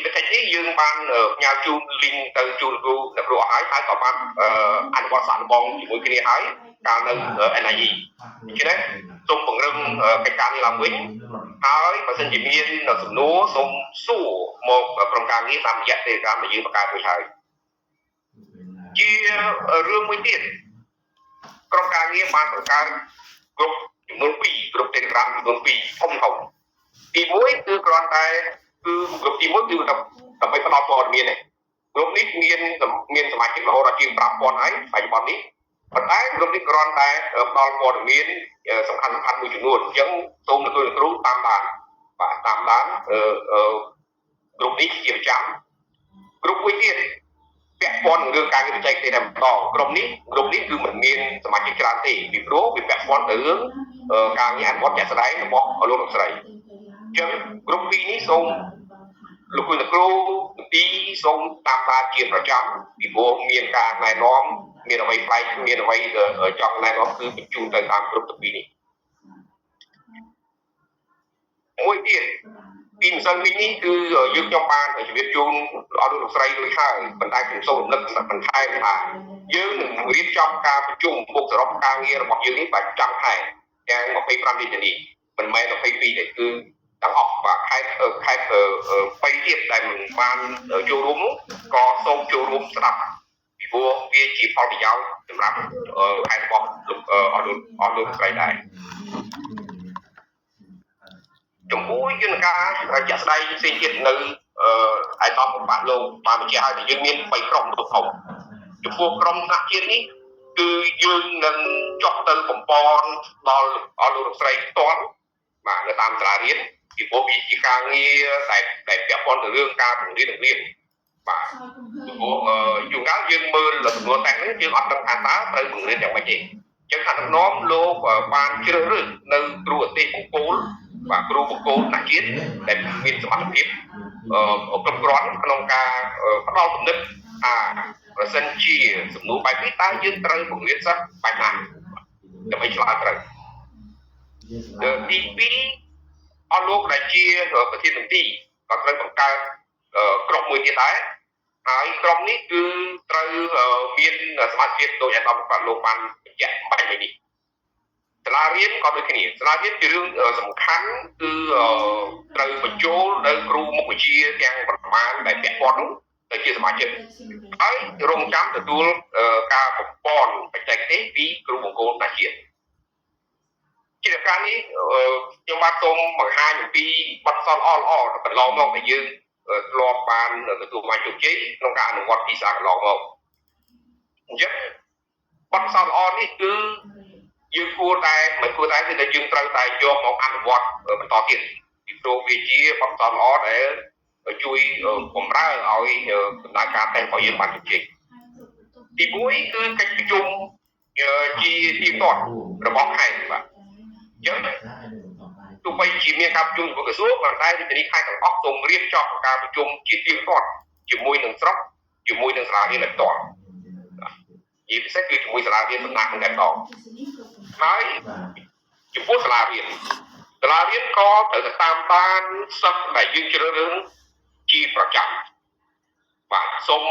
[SPEAKER 9] នេះយើងបានផ្ញើជូន link ទៅជូនគ្រូអ្នកគ្រូអស់ហើយក៏បានអនុវត្តសាកល្បងជាមួយគ្នាហើយកាលនៅ NIE អញ្ចឹងសូមពង្រឹងកិច្ចការនេះឡើងវិញហើយបើសិនជាមានសំណួរសូមសួរមកក្រុមការងារតាមរយៈ Telegram ដែលយើងបង្កើតរួចហើយជារឿងមួយទៀតក្រុមការងារបានបង្កើតក្រុមចំនួន2ក្រុម Telegram ចំនួន2ធំទី1គឺគ្រាន់តែគឺក្រុមទី1គឺដើម្បីផ្ដល់ព័ត៌មានទេក្រុមនេះមានសមាជិករហូតដល់ជាង 5,000 ហើយបច្ចុប្បន្ននេះប៉ុន្តែក្រុមនេះគ្រាន់តែផ្ដល់ព័ត៌មានសំខាន់មួយចំនួនអញ្ចឹងសូមទទួលគ្រូតាមដានក្រុមនេះជាប្រចាំក្រុមមួយទៀតពាក់ព័ន្ធនឹងរឿងការងារបច្ចេកទេសតែម្ដងក្រុមនេះគឺមិនមានសមាជិកច្រើនទេពីព្រោះវាពាក់ព័ន្ធទៅរឿងការងារអនុវត្តជាក់ស្ដែងរបស់លោកលោកស្រីអញ្ចឹងក្រុម2នេះសូមលោកគ្រូទីសូមតាមដានជាប្រចាំពីព្រោះមានការណែនាំមានអ្វីផ្លែកមានអ្វីចង់ណែនាំគឺបញ្ជូនទៅតាមក្រុមទី2នេះមួយទៀតពីម្សិលមិញនេះគឺយើងខ្ញុំបានជម្រាបជូនអស់លោកស្រីដូចហើយប៉ុន្តែខ្ញុំសូមរំលឹកបន្ថែមថាយើងនឹងរៀបចំការប្រជុំមុខសរុបការងាររបស់យើងនេះប្រចាំខែទាំង25នាទីនេះមិនមែន22ទេគឺទាំងអស់បាទខេត្ត3ទៀតដែលមិនបានចូលរួមនោះក៏សូមចូលរួមស្ដាប់ពីព្រោះវាជាផលប្រយោជន៍សម្រាប់ខេត្តរបស់អស់លោកស្រីដែរចំពោះយន្តការជាក់ស្ដែងផ្សេងទៀតនៅឯកឧបបលោកបានបញ្ជាក់ឲ្យយើងមាន3ក្រុមធំចំពោះក្រុមថ្នាក់ជាតិនេះគឺយើងនឹងចុះទៅបំពន់ដល់អស់លោកស្រីផ្ទាល់បាទនៅតាមសាលារៀនពីព្រោះវាជាការងារដែលពាក់ព័ន្ធទៅរឿងការបង្រៀនបាទពីព្រោះជួនកាលយើងមើលសំណួរតែនេះយើងអត់ដឹងថាតើត្រូវបង្រៀនយ៉ាងម៉េចទេអញ្ចឹងថ្នាក់ដឹកនាំលោកបានជ្រើសរើសនៅគ្រូអទេសបង្គោលបាទគ្រូបង្គោលថ្នាក់ជាតិដែលមានសមត្ថភាពគ្រប់គ្រាន់ក្នុងការផ្ដល់គំនិតថាប្រសិនជាសំណួរបែបនេះតើយើងត្រូវបង្រៀនសិស្សបែបណាដើម្បីឆ្លើយត្រូវទី2អស់លោកដែលជាប្រធានមន្ត្រីក៏ត្រូវបង្កើតក្រុមមួយទៀតដែរហើយក្រុមនេះគឺត្រូវមានសមាជិកដោយអាដាមបាទលោកបានបញ្ជាក់បាញ់នេះសាលារៀនក៏ដូចគ្នាសាលារៀនជារឿងសំខាន់គឺត្រូវបញ្ចូលនៅគ្រូមុខវិជ្ជាទាំងប្រមាណដែលពាក់ព័ន្ធនោះទៅជាសមាជិកហើយរងចាំទទួលការបំពន់បច្ចេកទេសពីគ្រូបង្គោលថ្នាក់ជាតិជាការនេះខ្ញុំបាទសូមបង្ហាញអំពីបទពិសោធន៍ល្អកន្លងមកដែលយើងធ្លាប់បានទទួលបានជោគជ័យក្នុងការអនុវត្តពីសាកន្លងមកអញ្ចឹងបទពិសោធន៍ល្អនេះគឺយើងគួរតែគឺតែយើងត្រូវតែយកមកអនុវត្តបន្តទៀតពីព្រោះវាជាបទពិសោធន៍ល្អដែលជួយបំរើឲ្យដំណើរការតែរបស់យើងបានជោគជ័យទី1គឺកិច្ចប្រជុំជាទីផ្ទាល់របស់ខេត្តបាទអញ្ចឹងទោះបីជាមានការប្រជុំរបស់ក្រសួងប៉ុន្តែរាជធានីខេត្តទាំងអស់សូមរៀបចំការប្រជុំជាទីផ្ទាល់ជាមួយនឹងស្រុកជាមួយនឹងសាលារៀនផ្ទាល់ជាពិសេសគឺជាមួយសាលារៀនសំណាក់តែម្ដងហើយចំពោះសាលារៀនក៏ត្រូវតែតាមដានសិស្សដែលយើងជ្រើសរើសជាប្រចាំបាទសូម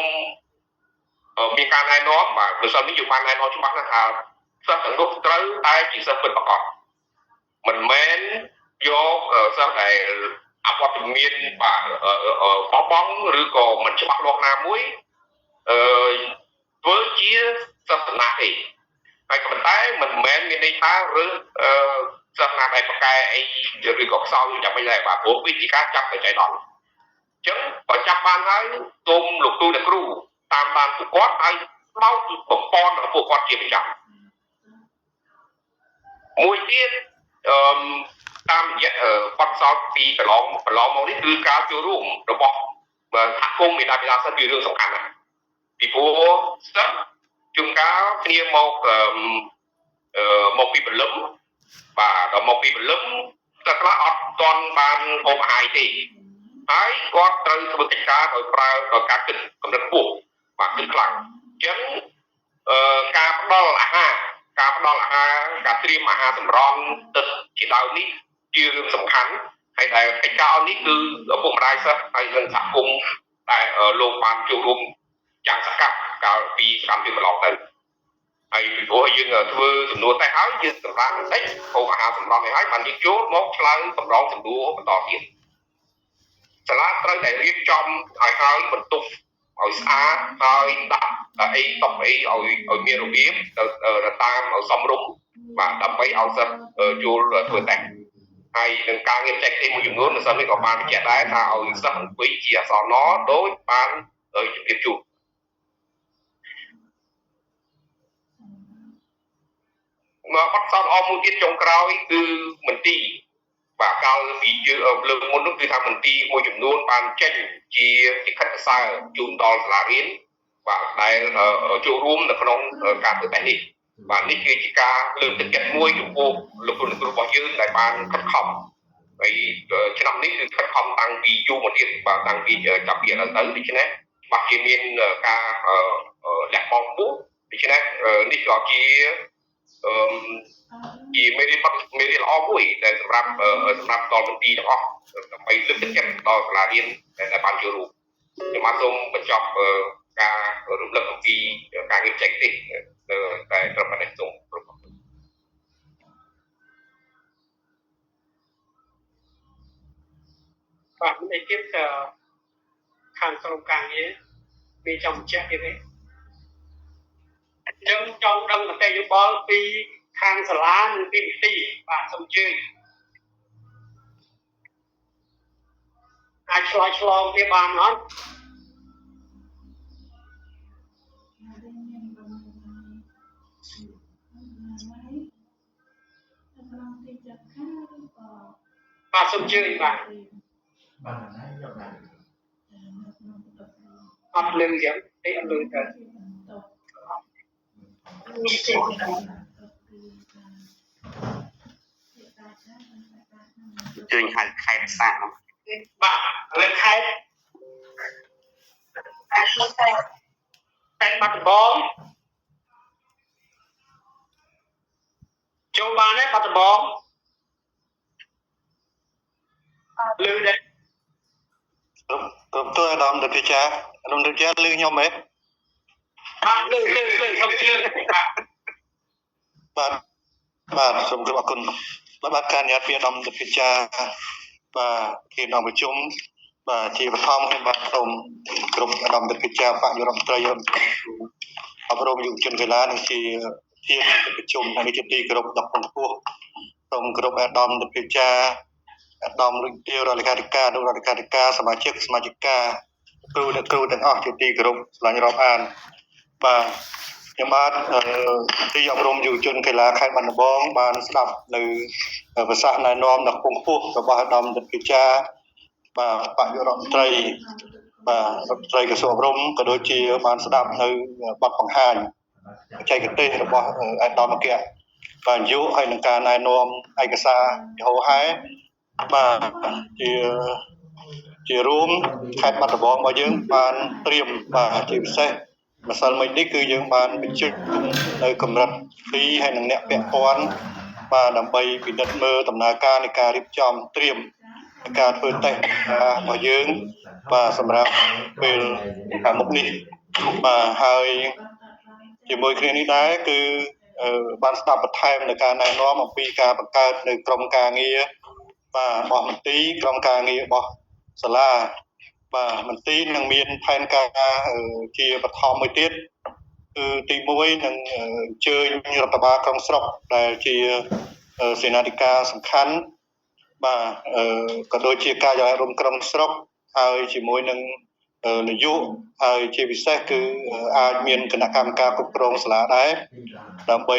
[SPEAKER 9] មានការណែនាំបាទព្រោះសិស្សនេះយើងបានណែនាំច្បាស់ណាស់ថាសិស្សទាំងនោះត្រូវតែជាសិស្សពិតប្រាកដមិនមែន យកសិស្សដែលអវត្តមានបាទបងឬក៏មិនច្បាស់លាស់ណាមួយធ្វើជាសាសនាទេហើយក៏ប៉ុន្តែមិនមែនមានន័យថាឬសាសនាដែលប្រកែអីឬក៏ខ្សោយយ៉ាងម៉េចដែរបាទព្រោះវាជាការចាប់ទៅចៃដន្យអញ្ចឹងបើចាប់បានហើយសូមលោកគ្រូអ្នកគ្រូតាមបានពួកគាត់ហើយមកបំពន់របស់ពួកគាត់ជាប្រចាំមួយទៀតតាមរយៈបទសោតពីកន្លងមកនេះគឺការចូលរួមរបស់សហគមន៍មេដាបិតាសិស្សជារឿងសំខាន់ណាស់ពីព្រោះសិស្សជួនកាលគ្នាមកពីព្រលឹមបាទដល់មកពីព្រលឹមតែខ្លះអត់ទាន់បានហូបអាហារទេហើយគាត់ត្រូវធ្វើកិច្ចការដោយប្រើដោយការគិតកម្រិតខ្ពស់បាទគិតខ្លាំងអញ្ចឹងការផ្ដល់អាហារការត្រៀមអាហារសម្រន់ទឹកជាដើមនេះជារឿងសំខាន់ហើយដែលកិច្ចការនេះគឺឪពុកម្ដាយសិស្សហើយនិងសហគមន៍ដែលលោកបានចូលរួមយ៉ាងសកម្មកាលពីកម្មពីកន្លងទៅហើយពីព្រោះយើងធ្វើចំនួនតែហើយយើងសម្រាប់បន្តិចហូបអាហារសម្រន់នេះហើយបានយើងចូលមកឆ្លើយតម្រងសំណួរបន្តទៀតសាលាត្រូវតែរៀបចំឲ្យហើយបន្ទប់ឲ្យស្អាតហើយដាក់អីតុបអីឲ្យមានរបៀបទៅតាមឲ្យសមរម្យបាទដើម្បីឲ្យសិស្សចូលធ្វើតែហើយនឹងការងារបច្ចេកទេសមួយចំនួនសិស្សនេះក៏បានបញ្ជាក់ដែរថាឲ្យសិស្សអង្គុយជាអសនដោយបានជម្រាបជូនមកបទសោតអមមួយទៀតចុងក្រោយគឺមន្ទីរបាទកាលពីលើកមុននោះគឺថាមន្ទីរមួយចំនួនបានចេញជាលិខិតសរសើរជូនដល់សាលារៀនបាទដែលចូលរួមនៅក្នុងការធ្វើតែនេះបាទនេះគឺជាការលើកទឹកចិត្តមួយចំពោះលោកគ្រូរបស់យើងដែលបានខិតខំហើយឆ្នាំនេះគឺខិតខំតាំងពីយូរមកទៀតបាទតាំងពីចាប់ពីឥឡូវទៅដូច្នេះបាទជាមានការលះបង់ខ្ពស់ដូច្នេះនេះក៏ជាមេរៀនល្អមួយដែលសម្រាប់ដល់មន្ទីរទាំងអស់ដើម្បីលើកទឹកចិត្តដល់សាលារៀនដែលបានចូលរួមខ្ញុំបាទសូមបញ្ចប់ការរំលឹកអំពីការរៀបចេញទេសតែត្រឹមប៉ុណ្ណេះសូម
[SPEAKER 7] បាទនេះទៀតខាងក្រុមការងារមានចង់បញ្ជាក់ទៀតទេអញ្ចឹងចង់ដឹងមតិយោបល់ពីខាងសាលានិងពីមន្ទីរបាទសូមអញ្ជើញអាចឆ្លងគ្នាបានអត់បាទសូមអញ្ជើញបាទអត់លឺយ៉ាងទេអត់លឺទៅ
[SPEAKER 9] ជើញខេត្តផ្សារ
[SPEAKER 7] បាទលើខេត្តបាត់ដំបងចូលបានទេបាត់ដំបងលឺដែរ
[SPEAKER 10] គ្រប់តើអាដាមទៅពិចារណាលឺខ្ញុំហ៎
[SPEAKER 7] បាទលឺខ្ញុំជឿ
[SPEAKER 10] បាទសូមអរគុណបាទការញាតពីអាដាមទៅពិចារណាបាទទីក្នុងប្រជុំបាទជាបឋមខ្ញុំបាទសូមគ្រប់អាដាមទៅពិចារណាបច្ចុប្បន្នត្រីអប់រំយុវជនកីឡានិងជាប្រជុំនេះជាទីគោរពដល់ផងខ្ពស់សូមគ្រប់អាដាមទៅពិចារណាអាដាមរុញទាវរដ្ឋលេខាធិការសមាជិកគ្រូអ្នកគ្រូទាំងអស់ជាទីគោរពស្លាញ់រាប់អានបាទខ្ញុំបាទទីអប់រំយុវជនកីឡាខេត្តបាត់ដំបងបានស្ដាប់នៅប្រសាសន៍ណែនាំដល់ខ្ពង់ខ្ពស់របស់អាដាមទៅពិចារណាបាទបច្ចុប្បន្នរដ្ឋមន្ត្រីបាទរដ្ឋមន្ត្រីក្រសួងអប់រំក៏ដូចជាបានស្ដាប់នៅបទបង្ហាញបច្ចេកទេសរបស់អាដាមអគ្គបាទយុហើយនឹងការណែនាំឯកសារយហោហែបាទជារួមខេត្តបាត់ដំបងរបស់យើងបានត្រៀមបាទជាពិសេសម្សិលមិញនេះគឺយើងបានបញ្ជាក់នៅកម្រិត2ហើយនឹងអ្នកពាក់ព័ន្ធបាទដើម្បីពិនិត្យមើលដំណើរការនៃការរៀបចំត្រៀមការធ្វើតេស្តរបស់យើងបាទសម្រាប់ពេលខាងមុខនេះបាទហើយជាមួយគ្នានេះដែរគឺបានស្ដាប់បន្ថែមនៅការណែនាំអំពីការបង្កើតនៅក្រុមការងារ បាទរបស់មន្ទីរក្រុមការងាររបស់សាលាបាទមន្ទីរនឹងមានផែនការជាបឋមមួយទៀតគឺទី1នឹងអញ្ជើញរដ្ឋបាលក្រុងស្រុកដែលជាសេនាធិការសំខាន់បាទក៏ដូចជាការិយាល័យរួមក្រុងស្រុកហើយជាមួយនឹងនយោបាយហើយជាពិសេសគឺអាចមានគណៈកម្មការគ្រប់គ្រងសាលាដែរដើម្បី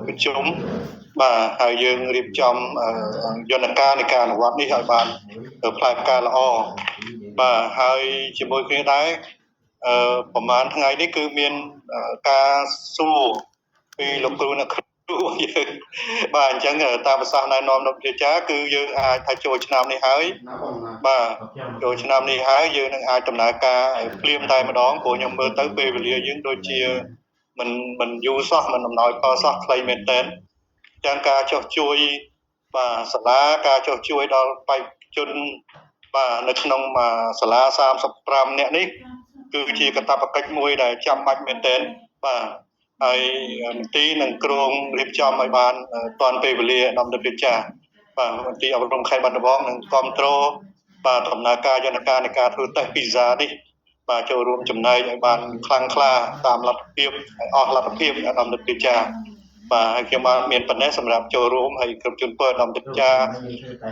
[SPEAKER 10] ប្រជុំបាទហើយយើងរៀបចំយន្តការនៃការអនុវត្តនេះឲ្យបានផ្លែផ្កាល្អបាទហើយជាមួយគ្នាដែរប្រហែលថ្ងៃនេះគឺមានការសួរពីលោកគ្រូអ្នកគ្រូយើងបាទអញ្ចឹងតាមប្រសាសន៍ណែនាំលោកអាចារ្យគឺយើងអាចថាចូលឆ្នាំនេះហើយបាទចូលឆ្នាំនេះហើយយើងនឹងអាចដំណើរការភ្លាមតែម្ដងព្រោះខ្ញុំមើលទៅពេលវេលាយើងដូចជាមិនយូរសោះមិនដំណោយផលសោះខ្លីមែនតើទាំងការចុះជួយបាទសាលាការចុះជួយដល់បេក្ខជនបាទនៅក្នុងសាលា35នាក់នេះគឺជាកាតព្វកិច្ចមួយដែលចាំបាច់មែនទែនបាទហើយមន្ទីរនឹងគ្រងរៀបចំឲ្យបានតាន់ពេលវេលាដំណើរការចាស់បាទមន្ទីរអប់រំខេត្តបាត់ដំបងនឹងគ្រប់គ្រងបាទដំណើរការយន្តការនៃការធ្វើតេស្តវីសានេះបាទចូលរួមចំណែកឲ្យបានខ្លាំងក្លាតាមលទ្ធភាពអស់លទ្ធភាពដំណើរការចាស់បាទហើយខ្ញុំបានមានប៉ុណ្ណេះសម្រាប់ចូលរួមហើយគ្រប់ជនពលដំណើរការ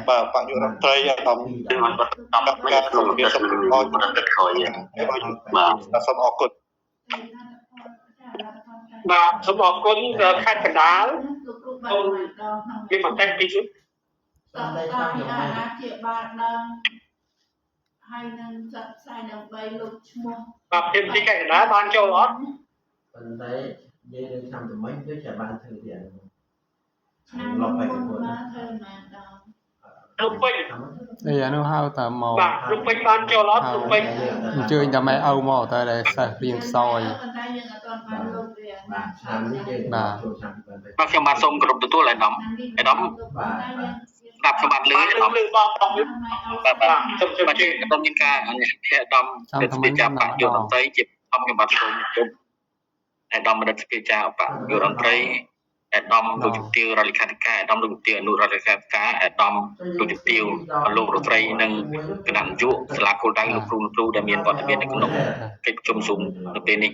[SPEAKER 10] បាទបញ្ញុរដ្ឋត្រីដំការសូមមានសុខភាពល្អបាទសូមអរគុណ
[SPEAKER 7] បាទសូមអរគុណខេត្តកណ្ដាលសូមមានបន្តែពីនេះ
[SPEAKER 2] អាណាជាបាលដឹងហើយនឹងចាត់ផ្សាយដើម្បីលោកឈ្មោះ
[SPEAKER 7] បាទពីទីខេត្តកណ្ដាលបានចូលអត់
[SPEAKER 5] ប៉ុន្តែនិយាយរឿងឆ្នាំថ្មីដូចជាបានធ្វើទៀត
[SPEAKER 2] ឆ្នាំមុនបានធ្វើមែនដល់
[SPEAKER 7] រូបពេញ
[SPEAKER 3] អានោះហៅតែមក
[SPEAKER 7] បាទរូបពេញបានចូលអត់រូបពេញ
[SPEAKER 3] អញ្ជើញតែម៉ែឪមកតែតែសិស្សរៀនខ្សោយ
[SPEAKER 2] ប៉ុន្តែយើងអត់ទាន់បានលោកវា
[SPEAKER 5] បាទឆ្នាំនេះយើងចូលឆ្នាំ
[SPEAKER 11] បាទខ្ញុំបាទសូមគោរពទទួលអាដាមស្ដាប់សម្បត្តិលើអាដាម
[SPEAKER 7] បង
[SPEAKER 11] បាទសូមជម្រាបអាដាមមានការអាដាមទៅស្ពាយចាបបយុរដ្ឋមន្ត្រីជាខ្ញុំបាទសូមជម្រាបអាដាមរដ្ឋស្ពាយចាបបយុរដ្ឋមន្ត្រីអាដាមលោកជំទាវរដ្ឋលេខាធិការអាដាមលោកជំទាវអនុរដ្ឋលេខាធិការអាដាមលោកជំទាវលោករដ្ឋត្រីនិងគណៈនាយកសាលាគោលដៅលោកគ្រូដែលមានវត្តមាននៅក្នុងកិច្ចប្រជុំស៊ូមនៅពេលនេះ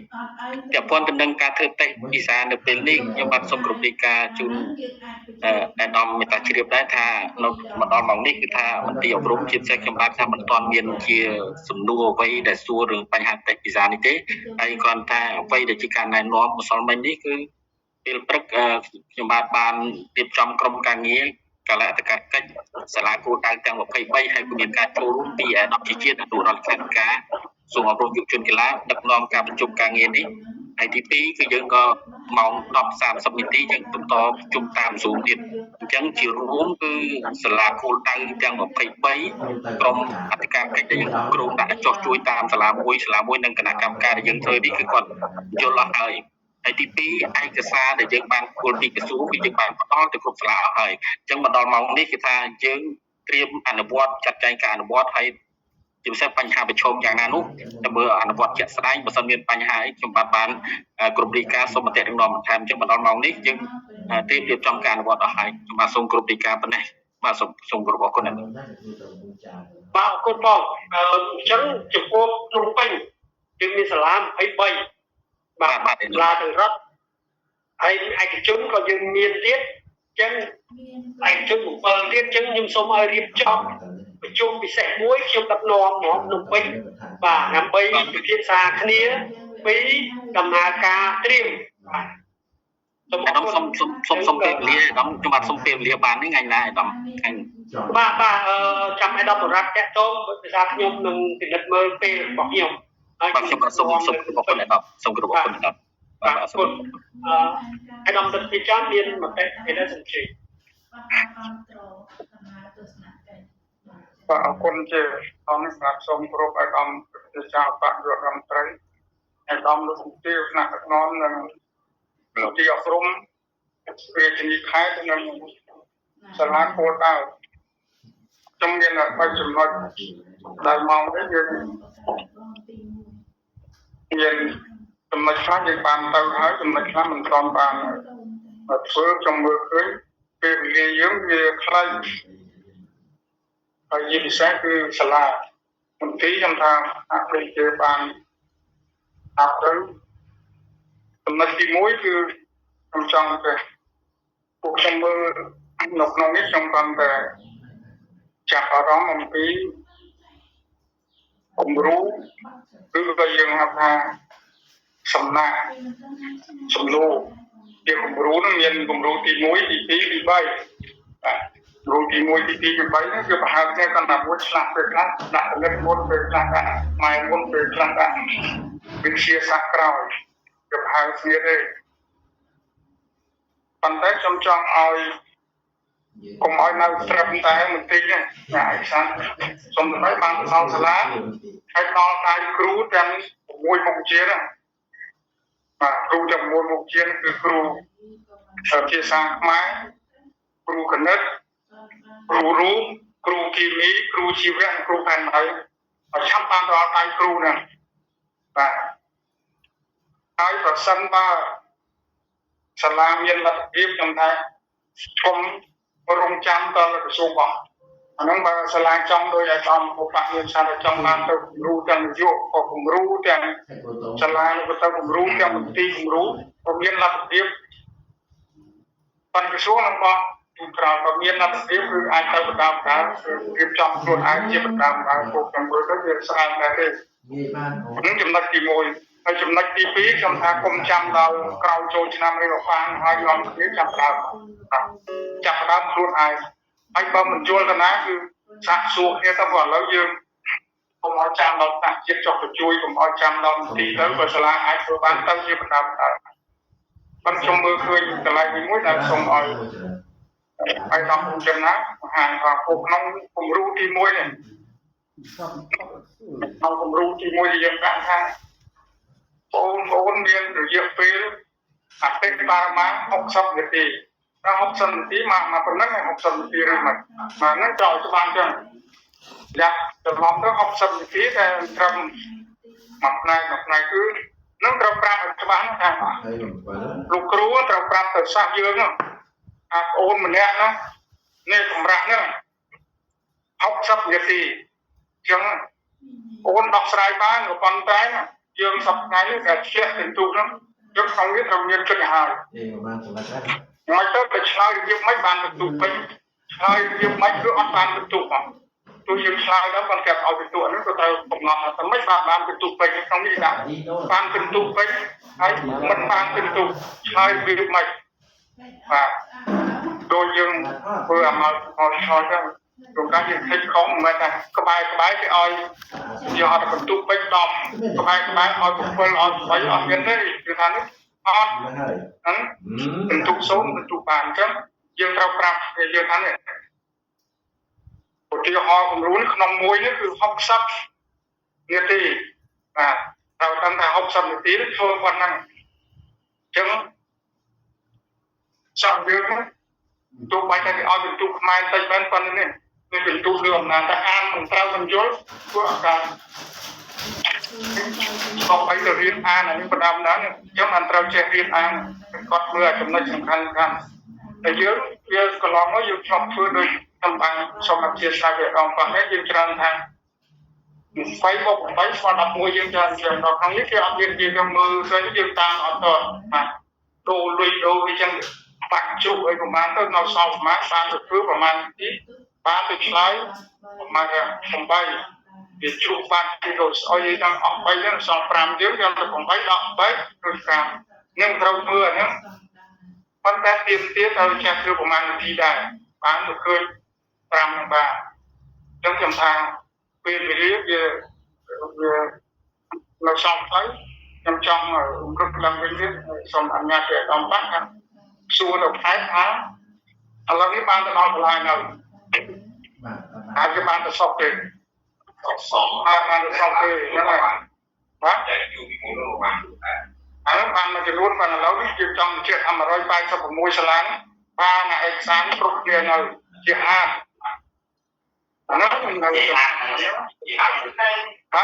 [SPEAKER 11] ពាក់ព័ន្ធទៅនឹងការធ្វើតេស្តវីសានៅពេលនេះខ្ញុំបាទសូមគោរពរាយការណ៍ជូនអាដាមមេត្តាជ្រាបដែរថានៅមកដល់ម៉ោងនេះគឺថាមន្ទីរអប់រំជាពិសេសខ្ញុំបាទថាមិនទាន់មានជាសំណួរអ្វីដែលសួររឿងបញ្ហាតេស្តវីសានេះទេហើយគ្រាន់តែអ្វីដែលជាការណែនាំម្សិលមិញនេះគឺពេលព្រឹកខ្ញុំបានរៀបចំក្រុមការងារកាលអធិការកិច្ចសាលាគោលដៅទាំង23ហើយក៏មានការចូលរួមពីអាដាមជាជាតិអនុរដ្ឋលេខាធិការសូមអប់រំយុវជនកីឡាដឹកនាំការប្រជុំការងារនេះហើយទី2គឺយើងក៏ម៉ោង 10:30 នាទីយើងបន្តប្រជុំតាម Zoom ទៀតអញ្ចឹងជារួមគឺសាលាគោលដៅទាំង23ក្រុមអធិការកិច្ចដែលយើងក្រុមដាក់ចុះជួយតាមសាលាមួយនិងគណៈកម្មការដែលយើងធ្វើនេះគឺគាត់យល់អស់ហើយហើយទី2ឯកសារដែលយើងបានគោលពីក្រសួងគឺយើងបានផ្ដល់ទៅគ្រប់សាលាអស់ហើយអញ្ចឹងមកដល់ម៉ោងនេះគឺថាយើងត្រៀមអនុវត្តចាត់ចែងការអនុវត្តហើយជាពិសេសបញ្ហាប្រឈមយ៉ាងណានោះដើម្បីអនុវត្តជាក់ស្ដែងបើសិនមានបញ្ហាអីខ្ញុំបានគ្រប់រីកាសូមមតិរំដំបន្ថែមអញ្ចឹងមកដល់ម៉ោងនេះយើងត្រៀមរៀបចំការអនុវត្តអស់ហើយខ្ញុំបាទសូមគ្រប់រីកាប៉ុណ្ណេះបាទសូមគោរពអរគុណ
[SPEAKER 7] បាទអរគុណបងអញ្ចឹងចំពោះភ្នំពេញយើងមានសាលា23បាទសាលាទាំងរដ្ឋហើយឯកជនក៏យើងមានទៀតអញ្ចឹងឯកជន7ទៀតអញ្ចឹងខ្ញុំសូមឲ្យរៀបចំប្រជុំពិសេសមួយខ្ញុំដឹកនាំមកភ្នំពេញបាទដើម្បីពិភាក្សាគ្នាពីដំណើរការត្រៀមបាទ
[SPEAKER 11] សូមពេលវេលាអាដាមខ្ញុំបាទសូមពេលវេលាបានថ្ងៃណាអាដាមថ្ងៃ
[SPEAKER 7] បាទចាំអាដាមបរិបត្តិតតងភាសាខ្ញុំនឹងពិនិត្យមើលពេលរបស់ខ្ញុំ
[SPEAKER 11] បាទខ្ញុំបាទសូមគោរពអាដាមសូមគោរពអាដាម
[SPEAKER 7] បាទអរគុណអាដាមទឹកពីចាំមានមតិឯនេះសំជ្រាប
[SPEAKER 12] បាទអរគុណជាអង្គសម្រាប់សូមគោរពអាដាមជាចៅបយុរដ្ឋមន្ត្រីអាដាមលោកជំទាវថ្នាក់ដឹកនាំនិងលោកទីអប់រំវិទ្យាល័យខេត្តនិងសាលាគោលដៅខ្ញុំមាន3ចំណុចដែលមកនេះយើងមានចំណុចខ្លះយើងបានទៅហើយចំណុចខ្លះមិនទាន់បានធ្វើខ្ញុំមើលឃើញពេលវេលាយើងវាខ្លី ហើយជាពិសេសគឺសាលាមន្ទីរខ្ញុំថាអភិបាលគេបានដាក់ទៅចំណុចទី1គឺខ្ញុំចង់ទៅពួកខ្ញុំមើលនៅក្នុងនេះខ្ញុំបានតែចាប់អារម្មណ៍អំពីគំរូគឺក៏យើងហៅថាសំណាក់សំណួរជាគំរូនឹងមានគំរូទី1ទី2ទី3បាទគំរូទី1ទី2ទី3នេះគឺប្រហែលគ្នាកាន់តែមួយឆ្លាស់ពេលខ្លះដាក់លិខិតមុនពេលខ្លះដាក់ម៉ែមុនពេលខ្លះដាក់វិទ្យាសាស្ត្រក្រោយគឺប្រហែលគ្នាទេប៉ុន្តែខ្ញុំចង់ឲ្យកុំឲ្យនៅត្រឹមតែបន្តិចទេចាឯកសារសូមដើម្បីបានទៅសាលាហើយដល់ដៃគ្រូទាំង6មុខជាណាបាទគ្រូទាំង6មុខជាគឺគ្រូភាសាខ្មែរគ្រូគណិតគ្រូរូបគ្រូគីមីគ្រូជីវៈគ្រូផែនដីឲ្យឆាប់បានដល់ដៃគ្រូហ្នឹងបាទហើយប្រសិនបើសាលាមានលទ្ធភាពខ្ញុំថាខ្ញុំរងចាំដល់ក្រសួងបោះអាហ្នឹងបើសាលាចង់ដោយឯកឧបបមានសាលាចង់បានទៅគំរូទាំងនយោបាយក៏គំរូទាំងសាលាក៏ទៅគំរូទាំងមន្ទីរគំរូក៏មានលទ្ធភាពប៉ុន្តែក្រសួងនឹងបោះទូក្រៅក៏មានលទ្ធភាពគឺអាចទៅបដាបដាគឺរៀបចំខ្លួនឯងជាបដាបដាពួកខ្ញុំមើលទៅវាស្អាតដែរទេនិយាយបានហ្នឹងចំណុចទី1ហើយចំណុចទី2ខ្ញុំថាគុំចាំដល់ក្រោយចូលឆ្នាំនេះក៏បានហើយនាំគ្នាចាប់ដើមខ្លួនឯងហើយបើមិនយល់ទៅណាគឺសាកសួរគ្នាទៅព្រោះឥឡូវយើងកុំឲ្យចាំដល់តាជាតិចុះទៅជួយកុំឲ្យចាំដល់មន្ទីរទៅបើសាលាអាចធ្វើបានទៅជាបណ្ដាបណ្ដាប៉ុន្តែខ្ញុំមើលឃើញកន្លែងមួយដែលសូមឲ្យដល់ខ្ញុំចឹងណាបង្ហាញថាពួកក្នុងគំរូទី1នេះក្នុងគំរូទី1យើងដាក់ថាបងប្អូនមានរយៈពេលអតិបរមា60នាទីដល់60នាទីមកប៉ុណ្ណឹង60នាទីឬមិនបាទហ្នឹងចោលច្បាស់ចឹងយ៉ាប់ត្រឡប់ទៅ60នាទីតែត្រឹមមួយផ្នែកគឺនឹងត្រូវប្រាប់ឲ្យច្បាស់ថាលោកគ្រូត្រូវប្រាប់ទៅសិស្សយើងអាប្អូនម្នាក់នោះនេះសម្រាប់ហ្នឹង60នាទីចឹងអូនដោះស្រាយបានក៏ប៉ុន្តែយើងសប្តាហ៍នេះតែឆ្លៀតទៅទូហ្នឹងយើងក្នុងនេះត្រូវមានចិត្តឲ្យបានសម្រាប់ដែរមកទៅឆ្លើយរបៀបម៉េចបានទៅទូពេញឆ្លើយរបៀបម៉េចគឺអត់បានទៅទូផងទោះយើងឆ្លើយដល់គាត់គេឲ្យទៅទូហ្នឹងក៏ត្រូវកំណត់ថាមិនបានទៅទូពេញក្នុងនេះដាក់បានទៅទូពេញហើយមិនបានទៅទូឆ្លើយរបៀបម៉េចបាទដូចយើងធ្វើអាម៉ាល់ឆ្លើយទៅក្នុងការយើងឃើញខំមិនមែនថាក្បែរគេឲ្យយកអត់បន្ទុកពេញ10ក្បែរឲ្យ7ឲ្យ8អត់មានទេគឺថានេះអត់ហ្នឹងបន្ទុកសូមបន្ទុកបានអញ្ចឹងយើងត្រូវប្រាប់យើងថានេះឧទាហរណ៍គំរូក្នុងមួយនេះគឺ60នាទីបាទត្រូវតាមថា60នាទីធ្វើប៉ុណ្ណឹងអញ្ចឹងចាំយើងទោះបីតែគេឲ្យបន្ទុកខ្មែរតិចបានប៉ុណ្ណឹងនេះគឺបន្ទុករឿងអំណាចតែអានមិនត្រូវមិនយល់ព្រោះអាការต้องไปเรียนอ่านอันนี้ประดามนั้นยังมันเราจะเรียนอ่านก็เมื่อจำนวนสำคัญกันแต่เยอะก็ลองว่าอยู่ชอบเพื่อโดยทำบางสมัครเชียร์ชายเราฟังให้ยืนกลางทางไฟบอกไฟฟันอับมวยยืนกลางเชียร์เราครั้งนี้ที่อับยืนกับมือเคยยืนตามอับต่อมาดูลุยดูวิจังปักจุไอ้ประมาณก็เราสอบมาสามสิบประมาณที่บ้านไปใช้ประมาณผมไปvì chụp bạn thì rồi ôi đang học bay lên sòng pram dưới cho nó còn bay đọc bay rồi pram nhưng đâu mưa nữa con ta tìm tiếp theo cha cứ của man đi đại bán được khơi pram ba trong dòng thang quyền về lý về nó xong thấy trong ở rất làm cái gì xong ăn nhà trẻ đóng bắt xua được thái tháng là cái ban nó học lại nào hai cái ban nó sọc tiền ban nó sọc tiền thế này hả ban mà cái luôn ban là lâu đi trong chuyện ăn mà rồi bay sau một môi sắn ba là ánh sáng cực kia nào chỉ hai nó mình là hả